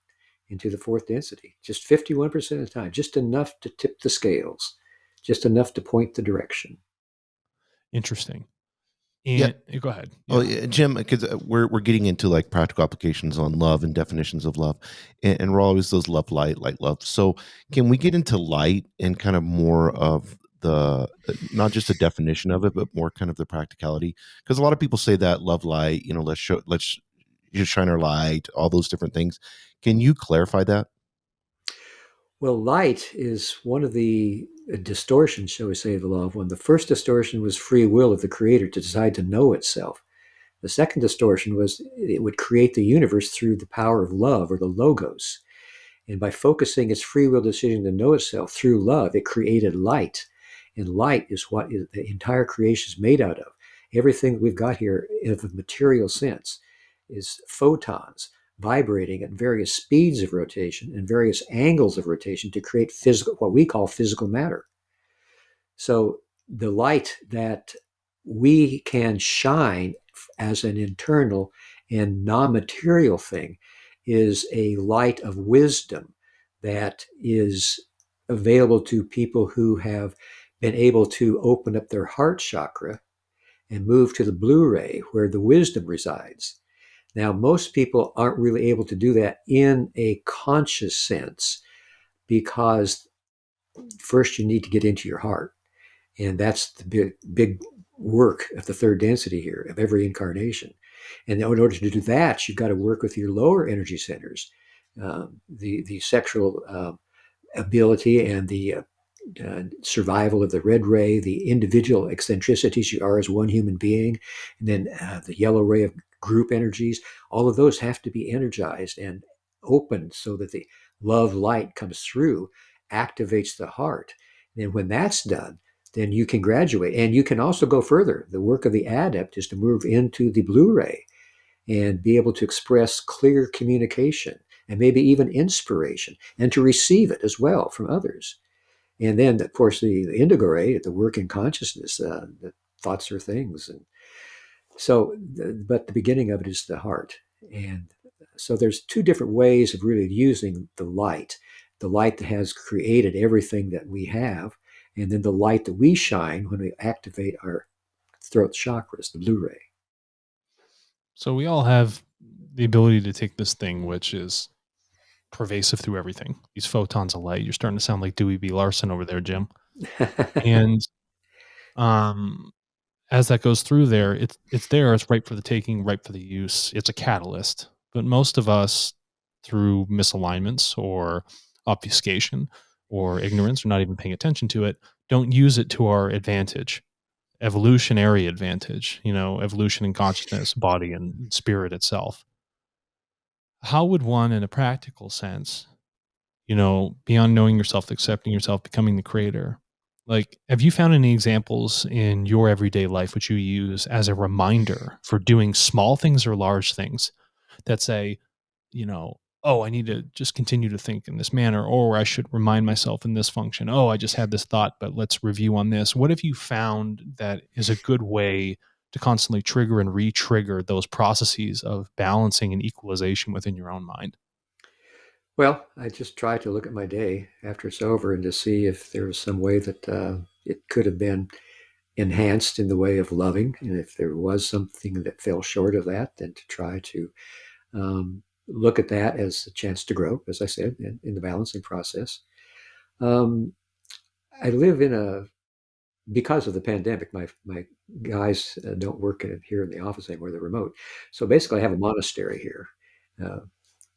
into the fourth density. Just 51% of the time, just enough to tip the scales, just enough to point the direction. Interesting. Yeah. And go ahead. Oh, Yeah. yeah, Jim, because we're getting into like practical applications on love and definitions of love, and we're always those love light love. So, can we get into light and kind of more of the not just a definition of it, but more kind of the practicality? Because a lot of people say that love light, let's just shine our light, all those different things. Can you clarify that? Well, light is one of the distortions, shall we say, of the law of one. The first distortion was free will of the creator to decide to know itself. The second distortion was it would create the universe through the power of love, or the logos. And by focusing its free will decision to know itself through love, it created light. And light is what the entire creation is made out of. Everything that we've got here in a material sense is photons vibrating at various speeds of rotation and various angles of rotation to create physical, what we call physical matter. So the light that we can shine as an internal and non-material thing is a light of wisdom that is available to people who have been able to open up their heart chakra and move to the blue ray where the wisdom resides. Now, most people aren't really able to do that in a conscious sense because first you need to get into your heart. And that's the big work of the third density here, of every incarnation. And in order to do that, you've got to work with your lower energy centers, the sexual ability and the survival of the red ray, the individual eccentricities you are as one human being, and then the yellow ray of group energies. All of those have to be energized and opened so that the love light comes through, activates the heart. And when that's done, then you can graduate. And you can also go further. The work of the adept is to move into the blue ray and be able to express clear communication and maybe even inspiration, and to receive it as well from others. And then, of course, the indigo ray, the work in consciousness, the thoughts are things. And so, but the beginning of it is the heart. And so there's two different ways of really using the light that has created everything that we have, and then the light that we shine when we activate our throat chakras, the blue ray. So we all have the ability to take this thing, which is pervasive through everything. These photons of light. You're starting to sound like Dewey B. Larson over there, Jim. And um, as that goes through there, it's there. It's ripe for the taking, ripe for the use. It's a catalyst. But most of us, through misalignments or obfuscation or ignorance, or not even paying attention to it, don't use it to our advantage, evolutionary advantage. Evolution in consciousness, body, and spirit itself. How would one, in a practical sense, beyond knowing yourself, accepting yourself, becoming the creator. Like, have you found any examples in your everyday life which you use as a reminder for doing small things or large things that say, oh, I need to just continue to think in this manner, or I should remind myself in this function. Oh, I just had this thought, but let's review on this. What have you found that is a good way to constantly trigger and re-trigger those processes of balancing and equalization within your own mind? Well, I just try to look at my day after it's over and to see if there was some way that it could have been enhanced in the way of loving. And if there was something that fell short of that, then to try to look at that as a chance to grow, as I said, in the balancing process. Um, I live because of the pandemic, my guys don't work here in the office anymore, they're remote. So basically, I have a monastery here. Uh,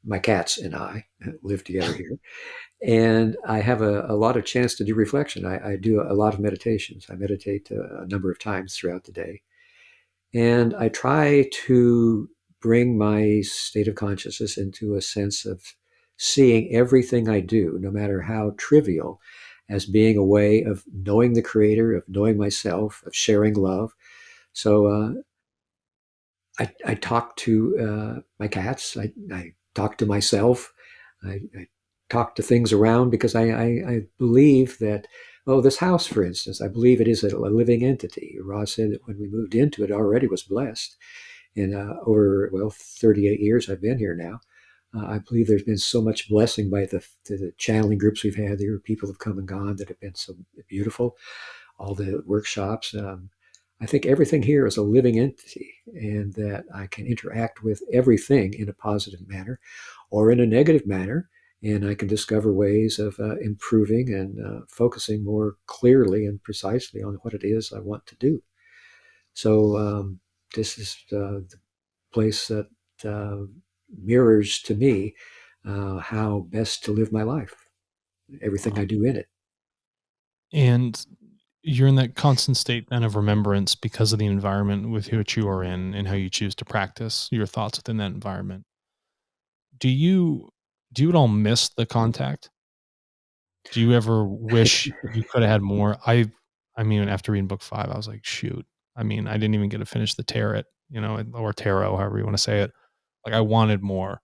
my cats and I live together here. And I have a lot of chance to do reflection. I do a lot of meditations. I meditate a number of times throughout the day. And I try to bring my state of consciousness into a sense of seeing everything I do, no matter how trivial, as being a way of knowing the Creator, of knowing myself, of sharing love. So I talk to my cats. I talk to myself. I talk to things around because I believe that, oh, this house, for instance, I believe it is a living entity. Roz said that when we moved into it, already was blessed. And over, 38 years I've been here now. I believe there's been so much blessing by the channeling groups we've had there. People have come and gone that have been so beautiful. All the workshops. I think everything here is a living entity, and that I can interact with everything in a positive manner or in a negative manner. And I can discover ways of improving and focusing more clearly and precisely on what it is I want to do. So this is the place that uh, mirrors to me how best to live my life, everything I Wow. do in it. And you're in that constant state then of remembrance because of the environment with which you are in and how you choose to practice your thoughts within that environment. Do you at all miss the contact? Do you ever wish you could have had more? I mean, after reading book 5, I was like, shoot. I mean, I didn't even get to finish the tarot, or tarot, however you want to say it. Like, I wanted more.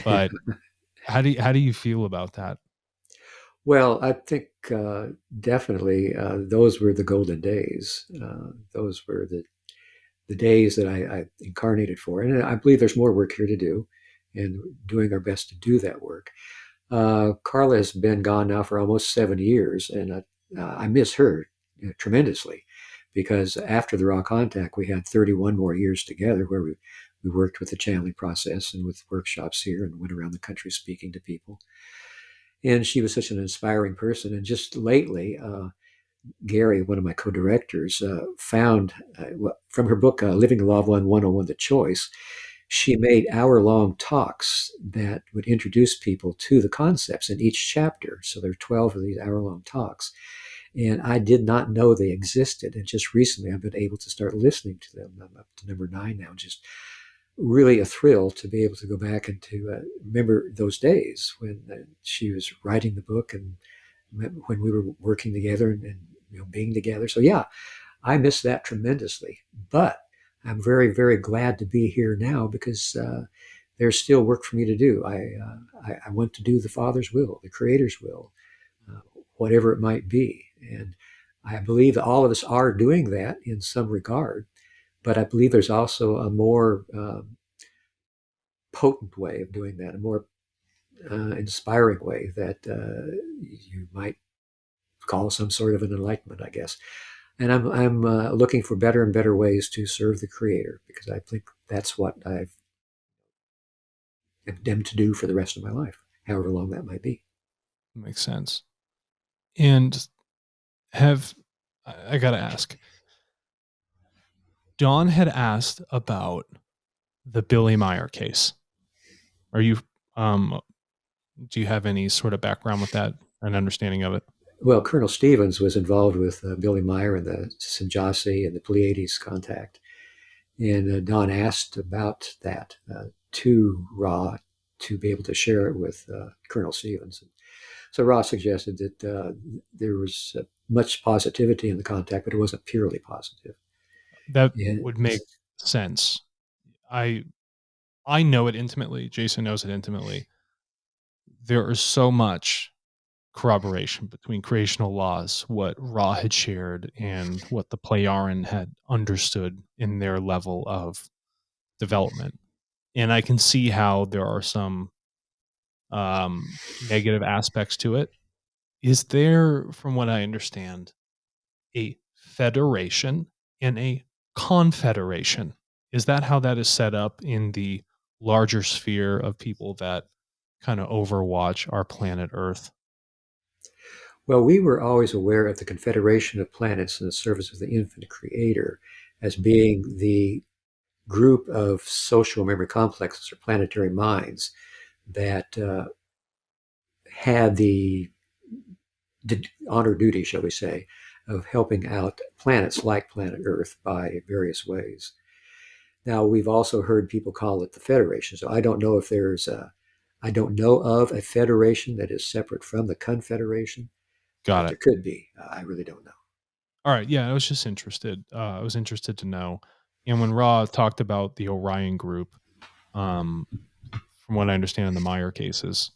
But how do you feel about that? Well, I think definitely those were the golden days. Those were the days that I incarnated for. And I believe there's more work here to do and doing our best to do that work. Carla has been gone now for almost 7 years, and I miss her tremendously because after the raw contact, we had 31 more years together where we worked with the channeling process and with workshops here and went around the country speaking to people. And she was such an inspiring person. And just lately, Gary, one of my co-directors, found from her book, Living the Law of One 101, The Choice, she made hour-long talks that would introduce people to the concepts in each chapter. So there are 12 of these hour-long talks. And I did not know they existed. And just recently, I've been able to start listening to them. I'm up to number 9 now, just really a thrill to be able to go back and to remember those days when she was writing the book and when we were working together and being together. So yeah, I miss that tremendously. But I'm very, very glad to be here now because there's still work for me to do. I want to do the Father's will, the Creator's will, uh, whatever it might be. And I believe that all of us are doing that in some regard. But I believe there's also a more potent way of doing that, a more inspiring way that you might call some sort of an enlightenment, I guess. And I'm looking for better and better ways to serve the Creator because I think that's what I've condemned to do for the rest of my life. however long that might be. Makes sense. And I got to ask, Don had asked about the Billy Meyer case. Are you, um, do you have any sort of background with that and understanding of it? Well, Colonel Stevens was involved with Billy Meyer and the Sanjasi and the Pleiades contact. And Don asked about that to Ra to be able to share it with Colonel Stevens. So Ra suggested that there was much positivity in the contact, but it wasn't purely positive. That And would make sense. I I know it intimately. Jason knows it intimately. There is so much corroboration between creational laws, what Ra had shared, and what the Playaran had understood in their level of development. And I can see how there are some negative aspects to it. Is there, from what I understand, a federation and a confederation? Is that how that is set up in the larger sphere of people that kind of overwatch our planet Earth? well, we were always aware of the Confederation of Planets in the service of the Infinite Creator as being the group of social memory complexes or planetary minds that had the honor duty, shall we say, of helping out planets like planet Earth by various ways. Now, we've also heard people call it the Federation. So I don't know of a federation that is separate from the Confederation, Got but it. there could be. I really don't know. All right. Yeah, I was just interested. I was interested to know. And when Ra talked about the Orion group, um, from what I understand in the Meyer cases,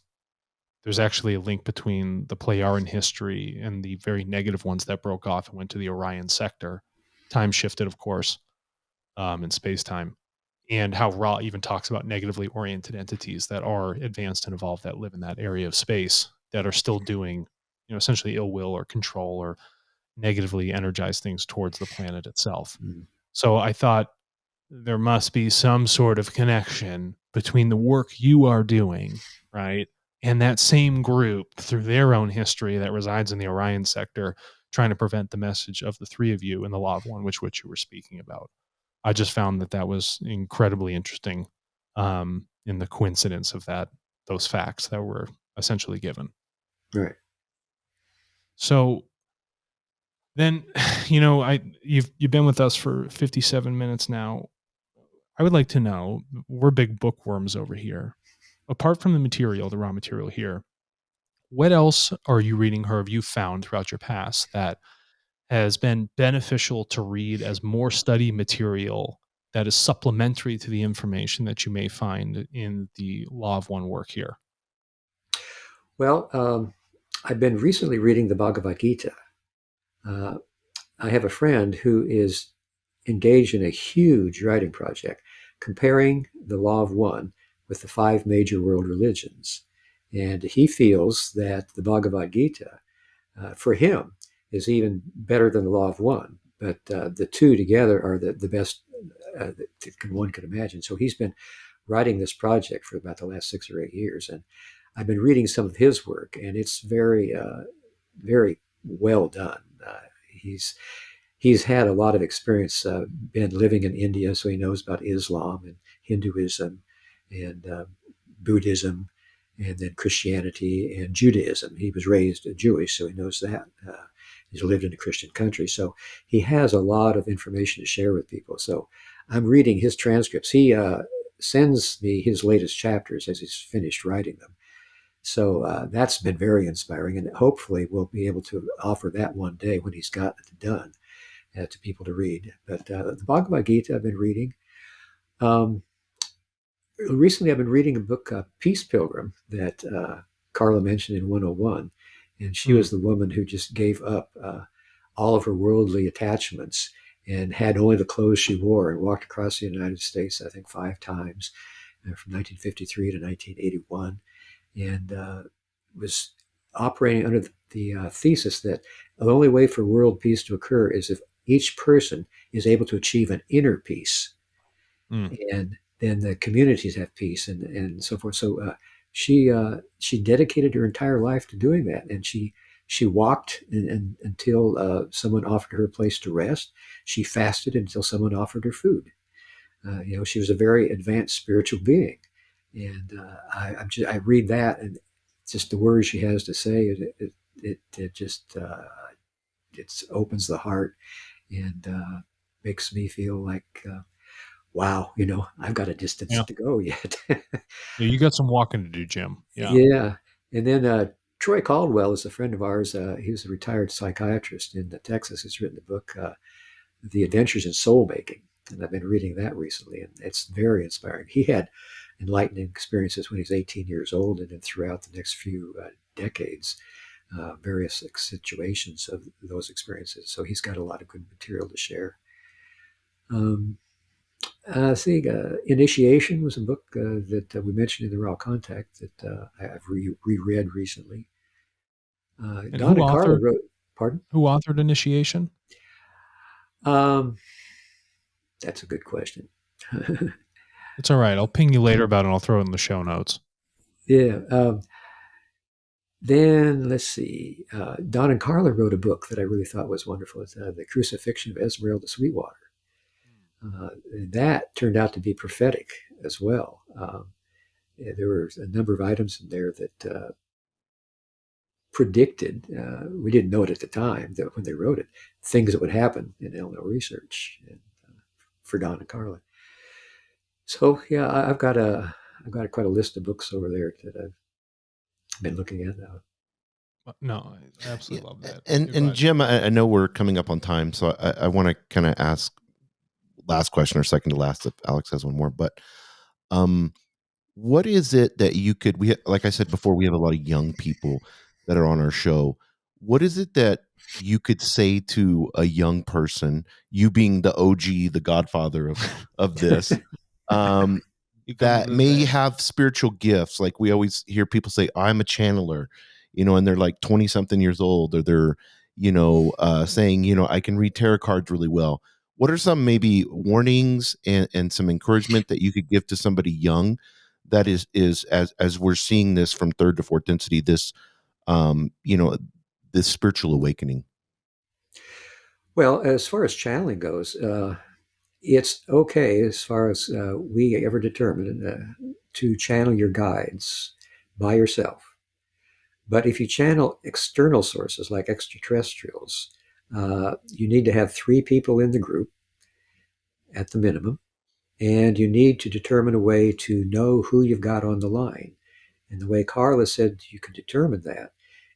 there's actually a link between the Playaran history and the very negative ones that broke off and went to the Orion sector. Time shifted, of course, in space time. And how Ra even talks about negatively oriented entities that are advanced and evolved that live in that area of space that are still doing, essentially ill will or control or negatively energize things towards the planet itself. Mm. So I thought there must be some sort of connection between the work you are doing, right? And that same group through their own history that resides in the Orion sector, trying to prevent the message of the three of you in the Law of One, which you were speaking about. I just found that was incredibly interesting in the coincidence of those facts that were essentially given. Right. So then, you've been with us for 57 minutes now. I would like to know, we're big bookworms over here. Apart from the material, the raw material here, what else are you reading or have you found throughout your past that has been beneficial to read as more study material that is supplementary to the information that you may find in the Law of One work here? Well, I've been recently reading the Bhagavad Gita. Uh, I have a friend who is engaged in a huge writing project comparing the Law of One with the five major world religions. And he feels that the Bhagavad Gita, for him, is even better than the Law of One. But the two together are the best that one could imagine. So he's been writing this project for about the last 6 or 8 years. And I've been reading some of his work, and it's very well done. He's had a lot of experience, been living in India, so he knows about Islam and Hinduism and Buddhism, and then Christianity and Judaism. He was raised Jewish, so he knows that. He's lived in a Christian country, so he has a lot of information to share with people. So I'm reading his transcripts. He sends me his latest chapters as he's finished writing them. So that's been very inspiring, and hopefully we'll be able to offer that one day when he's got it done to people to read. But the Bhagavad Gita I've been reading. Recently, I've been reading a book, Peace Pilgrim, that Carla mentioned in 101. And she was the woman who just gave up all of her worldly attachments and had only the clothes she wore and walked across the United States, I think, 5 times from 1953 to 1981. And was operating under the thesis that the only way for world peace to occur is if each person is able to achieve an inner peace. Mm. And then the communities have peace and so forth. So she dedicated her entire life to doing that, and she walked until someone offered her a place to rest. She fasted until someone offered her food. She was a very advanced spiritual being, and I read that, and just the words she has to say, it just it opens the heart, and makes me feel like, wow, I've got a distance Yeah. to go yet. Yeah, you got some walking to do, Jim. Yeah. Yeah. And then Troy Caldwell is a friend of ours. He was a retired psychiatrist in Texas. He's written a book, The Adventures in Soul Making. And I've been reading that recently, and it's very inspiring. He had enlightening experiences when he was 18 years old, and then throughout the next few decades, various situations of those experiences. So he's got a lot of good material to share. Initiation was a book that we mentioned in the Raw Contact that I've reread recently. And Don and Carla wrote, pardon? Who authored Initiation? That's a good question. It's all right. I'll ping you later about it, and I'll throw it in the show notes. Yeah. Then let's see. Don and Carla wrote a book that I really thought was wonderful. It's The Crucifixion of Esmeralda Sweetwater. That turned out to be prophetic as well. There were a number of items in there that predicted, we didn't know it at the time, that when they wrote it, things that would happen in LNO research, and, for Don and Carla. So yeah, I've got quite a list of books over there that I've been looking at now. No, I absolutely love that. And Jim, I know we're coming up on time, so I want to kind of ask last question, or second to last, if Alex has one more. But what is it that you could, like I said before, we have a lot of young people that are on our show. What is it that you could say to a young person, you being the OG, the godfather of this, that may have spiritual gifts? Like we always hear people say, I'm a channeler, and they're like 20 something years old, or they're, saying, I can read tarot cards really well. What are some maybe warnings and some encouragement that you could give to somebody young that is as we're seeing this from third to fourth density, this, this spiritual awakening? Well, as far as channeling goes, it's okay as far as we ever determine to channel your guides by yourself. But if you channel external sources like extraterrestrials, you need to have 3 people in the group at the minimum, and you need to determine a way to know who you've got on the line. And the way Carla said you can determine that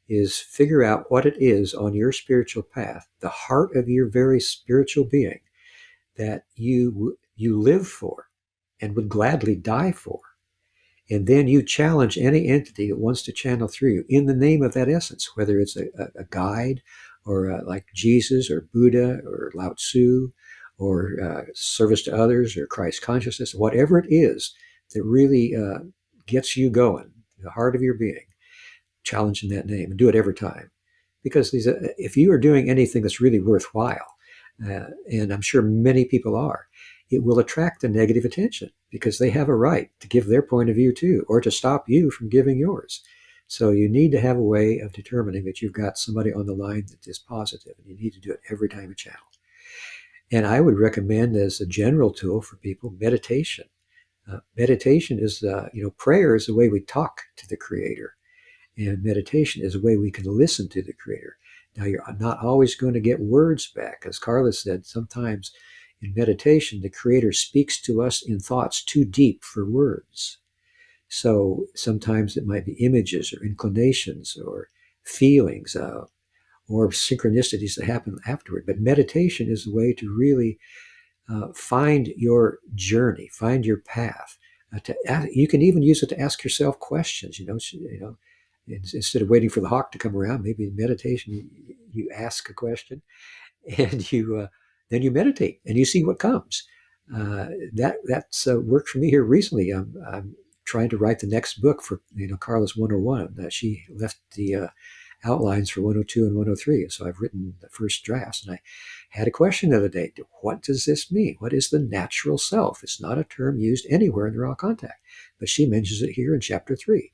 is figure out what it is on your spiritual path, the heart of your very spiritual being, that you live for and would gladly die for. And then you challenge any entity that wants to channel through you in the name of that essence, whether it's a guide, or like Jesus or Buddha or Lao Tzu, or service to others, or Christ consciousness, whatever it is that really gets you going, the heart of your being, challenge in that name, and do it every time. Because if you are doing anything that's really worthwhile, and I'm sure many people are, it will attract a negative attention because they have a right to give their point of view too, or to stop you from giving yours. So you need to have a way of determining that you've got somebody on the line that is positive, and you need to do it every time you channel. And I would recommend, as a general tool for people, meditation. Meditation is, prayer is the way we talk to the Creator, and meditation is a way we can listen to the Creator. Now, you're not always going to get words back. As Carla said, sometimes in meditation, the Creator speaks to us in thoughts too deep for words. So sometimes it might be images or inclinations or feelings, or synchronicities that happen afterward. But meditation is the way to really find your journey, find your path. You can even use it to ask yourself questions. Instead of waiting for the hawk to come around, maybe in meditation you ask a question, and then you meditate and you see what comes. That's worked for me here recently. I'm trying to write the next book for Carla's 101. She left the outlines for 102 and 103, so I've written the first drafts. And I had a question the other day: what does this mean? What is the natural self? It's not a term used anywhere in the Raw Contact, but she mentions it here in chapter 3.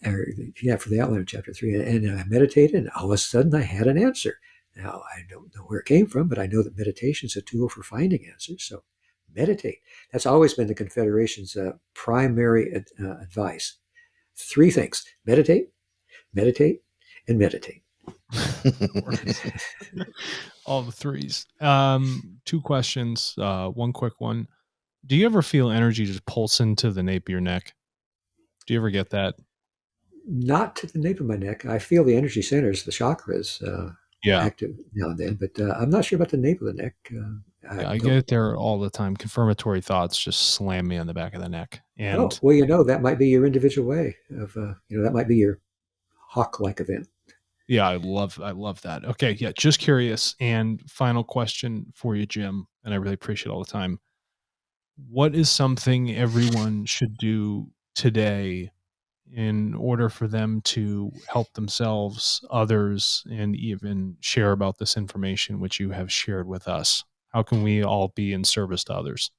for the outline of chapter 3. And I meditated, and all of a sudden I had an answer. Now, I don't know where it came from, but I know that meditation is a tool for finding answers. So meditate. That's always been the Confederation's primary advice. 3 things: meditate, meditate, and meditate. All the 3s. 2 questions. One quick one. Do you ever feel energy just pulse into the nape of your neck? Do you ever get that? Not to the nape of my neck. I feel the energy centers, the chakras, Yeah. active now and then, but I'm not sure about the nape of the neck. Yeah, I get it there all the time. Confirmatory thoughts just slam me on the back of the neck. Oh, And well, that might be your individual way of, that might be your hawk-like event. yeah, I love that. Okay, yeah, just curious. And final question for you, Jim, and I really appreciate all the time. What is something everyone should do today in order for them to help themselves, others, and even share about this information which you have shared with us? How can we all be in service to others?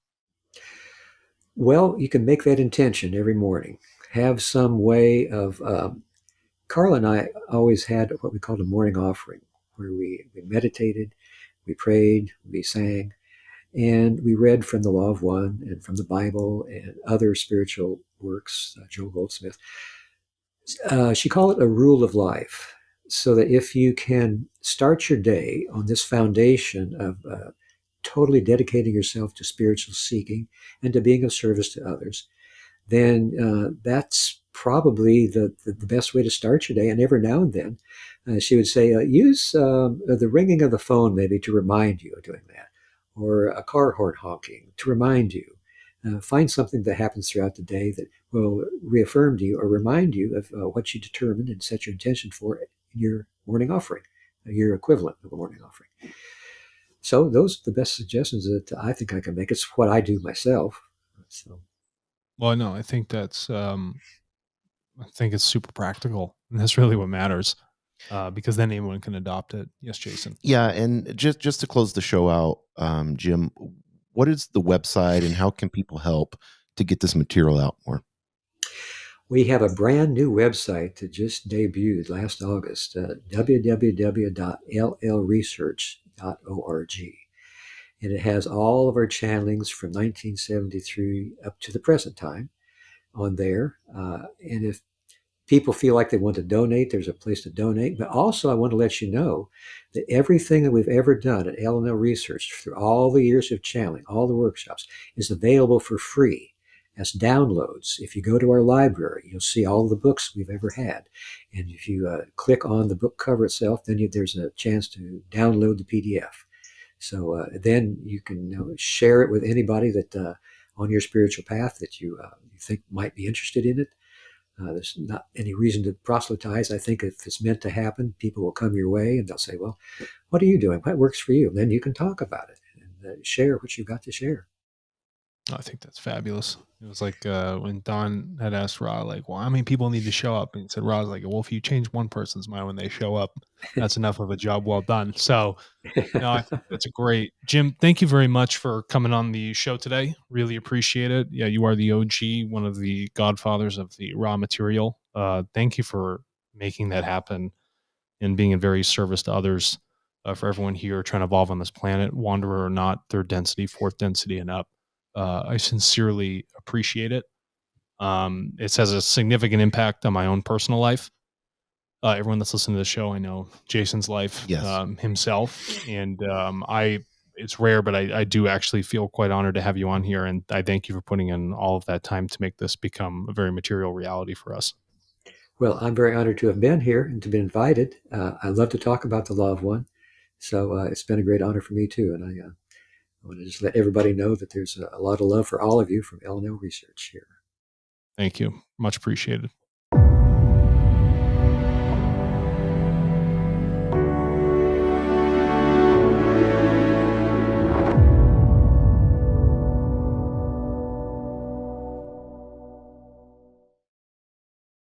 Well, you can make that intention every morning. Have some way of. Carla and I always had what we called a morning offering, where we meditated, we prayed, we sang, and we read from the Law of One and from the Bible and other spiritual works, Joel Goldsmith. She called it a rule of life, so that if you can start your day on this foundation of totally dedicating yourself to spiritual seeking and to being of service to others, then that's probably the best way to start your day. And every now and then, she would say, use the ringing of the phone maybe to remind you of doing that, or a car horn honking to remind you. Find something that happens throughout the day that will reaffirm to you or remind you of what you determined and set your intention for in your morning offering, your equivalent of a morning offering. So those are the best suggestions that I think I can make. It's what I do myself. So. Well, no, I think that's I think it's super practical, and that's really what matters, because then anyone can adopt it. Yes, Jason. Yeah, and just to close the show out, Jim, what is the website and how can people help to get this material out more? We have a brand new website that just debuted last August, www.llresearch.org. And it has all of our channelings from 1973 up to the present time on there. And if people feel like they want to donate, there's a place to donate. But also, I want to let you know that everything that we've ever done at L&L Research through all the years of channeling, all the workshops, is available for free as downloads. If you go to our library, you'll see all the books we've ever had. And if you click on the book cover itself, then there's a chance to download the PDF. So then you can share it with anybody that on your spiritual path that you think might be interested in it. There's not any reason to proselytize. I think if it's meant to happen, people will come your way and they'll say, well, what are you doing? What works for you? And then you can talk about it and share what you've got to share. I think that's fabulous. It was like when Don had asked Ra, like, well, how many people need to show up? And he said, Ra's like, well, if you change one person's mind when they show up, that's enough of a job well done. So, no, I think that's a great. Jim, thank you very much for coming on the show today. Really appreciate it. Yeah, you are the OG, one of the godfathers of the raw material. Thank you for making that happen and being in very service to others, for everyone here trying to evolve on this planet, wanderer or not, third density, fourth density, and up. I sincerely appreciate it. It has a significant impact on my own personal life. Everyone that's listening to the show, I know Jason's life, Yes. himself, and it's rare, but I do actually feel quite honored to have you on here, and I thank you for putting in all of that time to make this become a very material reality for us. Well, I'm very honored to have been here and to be invited. I love to talk about the Law of One. So it's been a great honor for me too. And I want to just let everybody know that there's a lot of love for all of you from L&L Research here. Thank you. Much appreciated.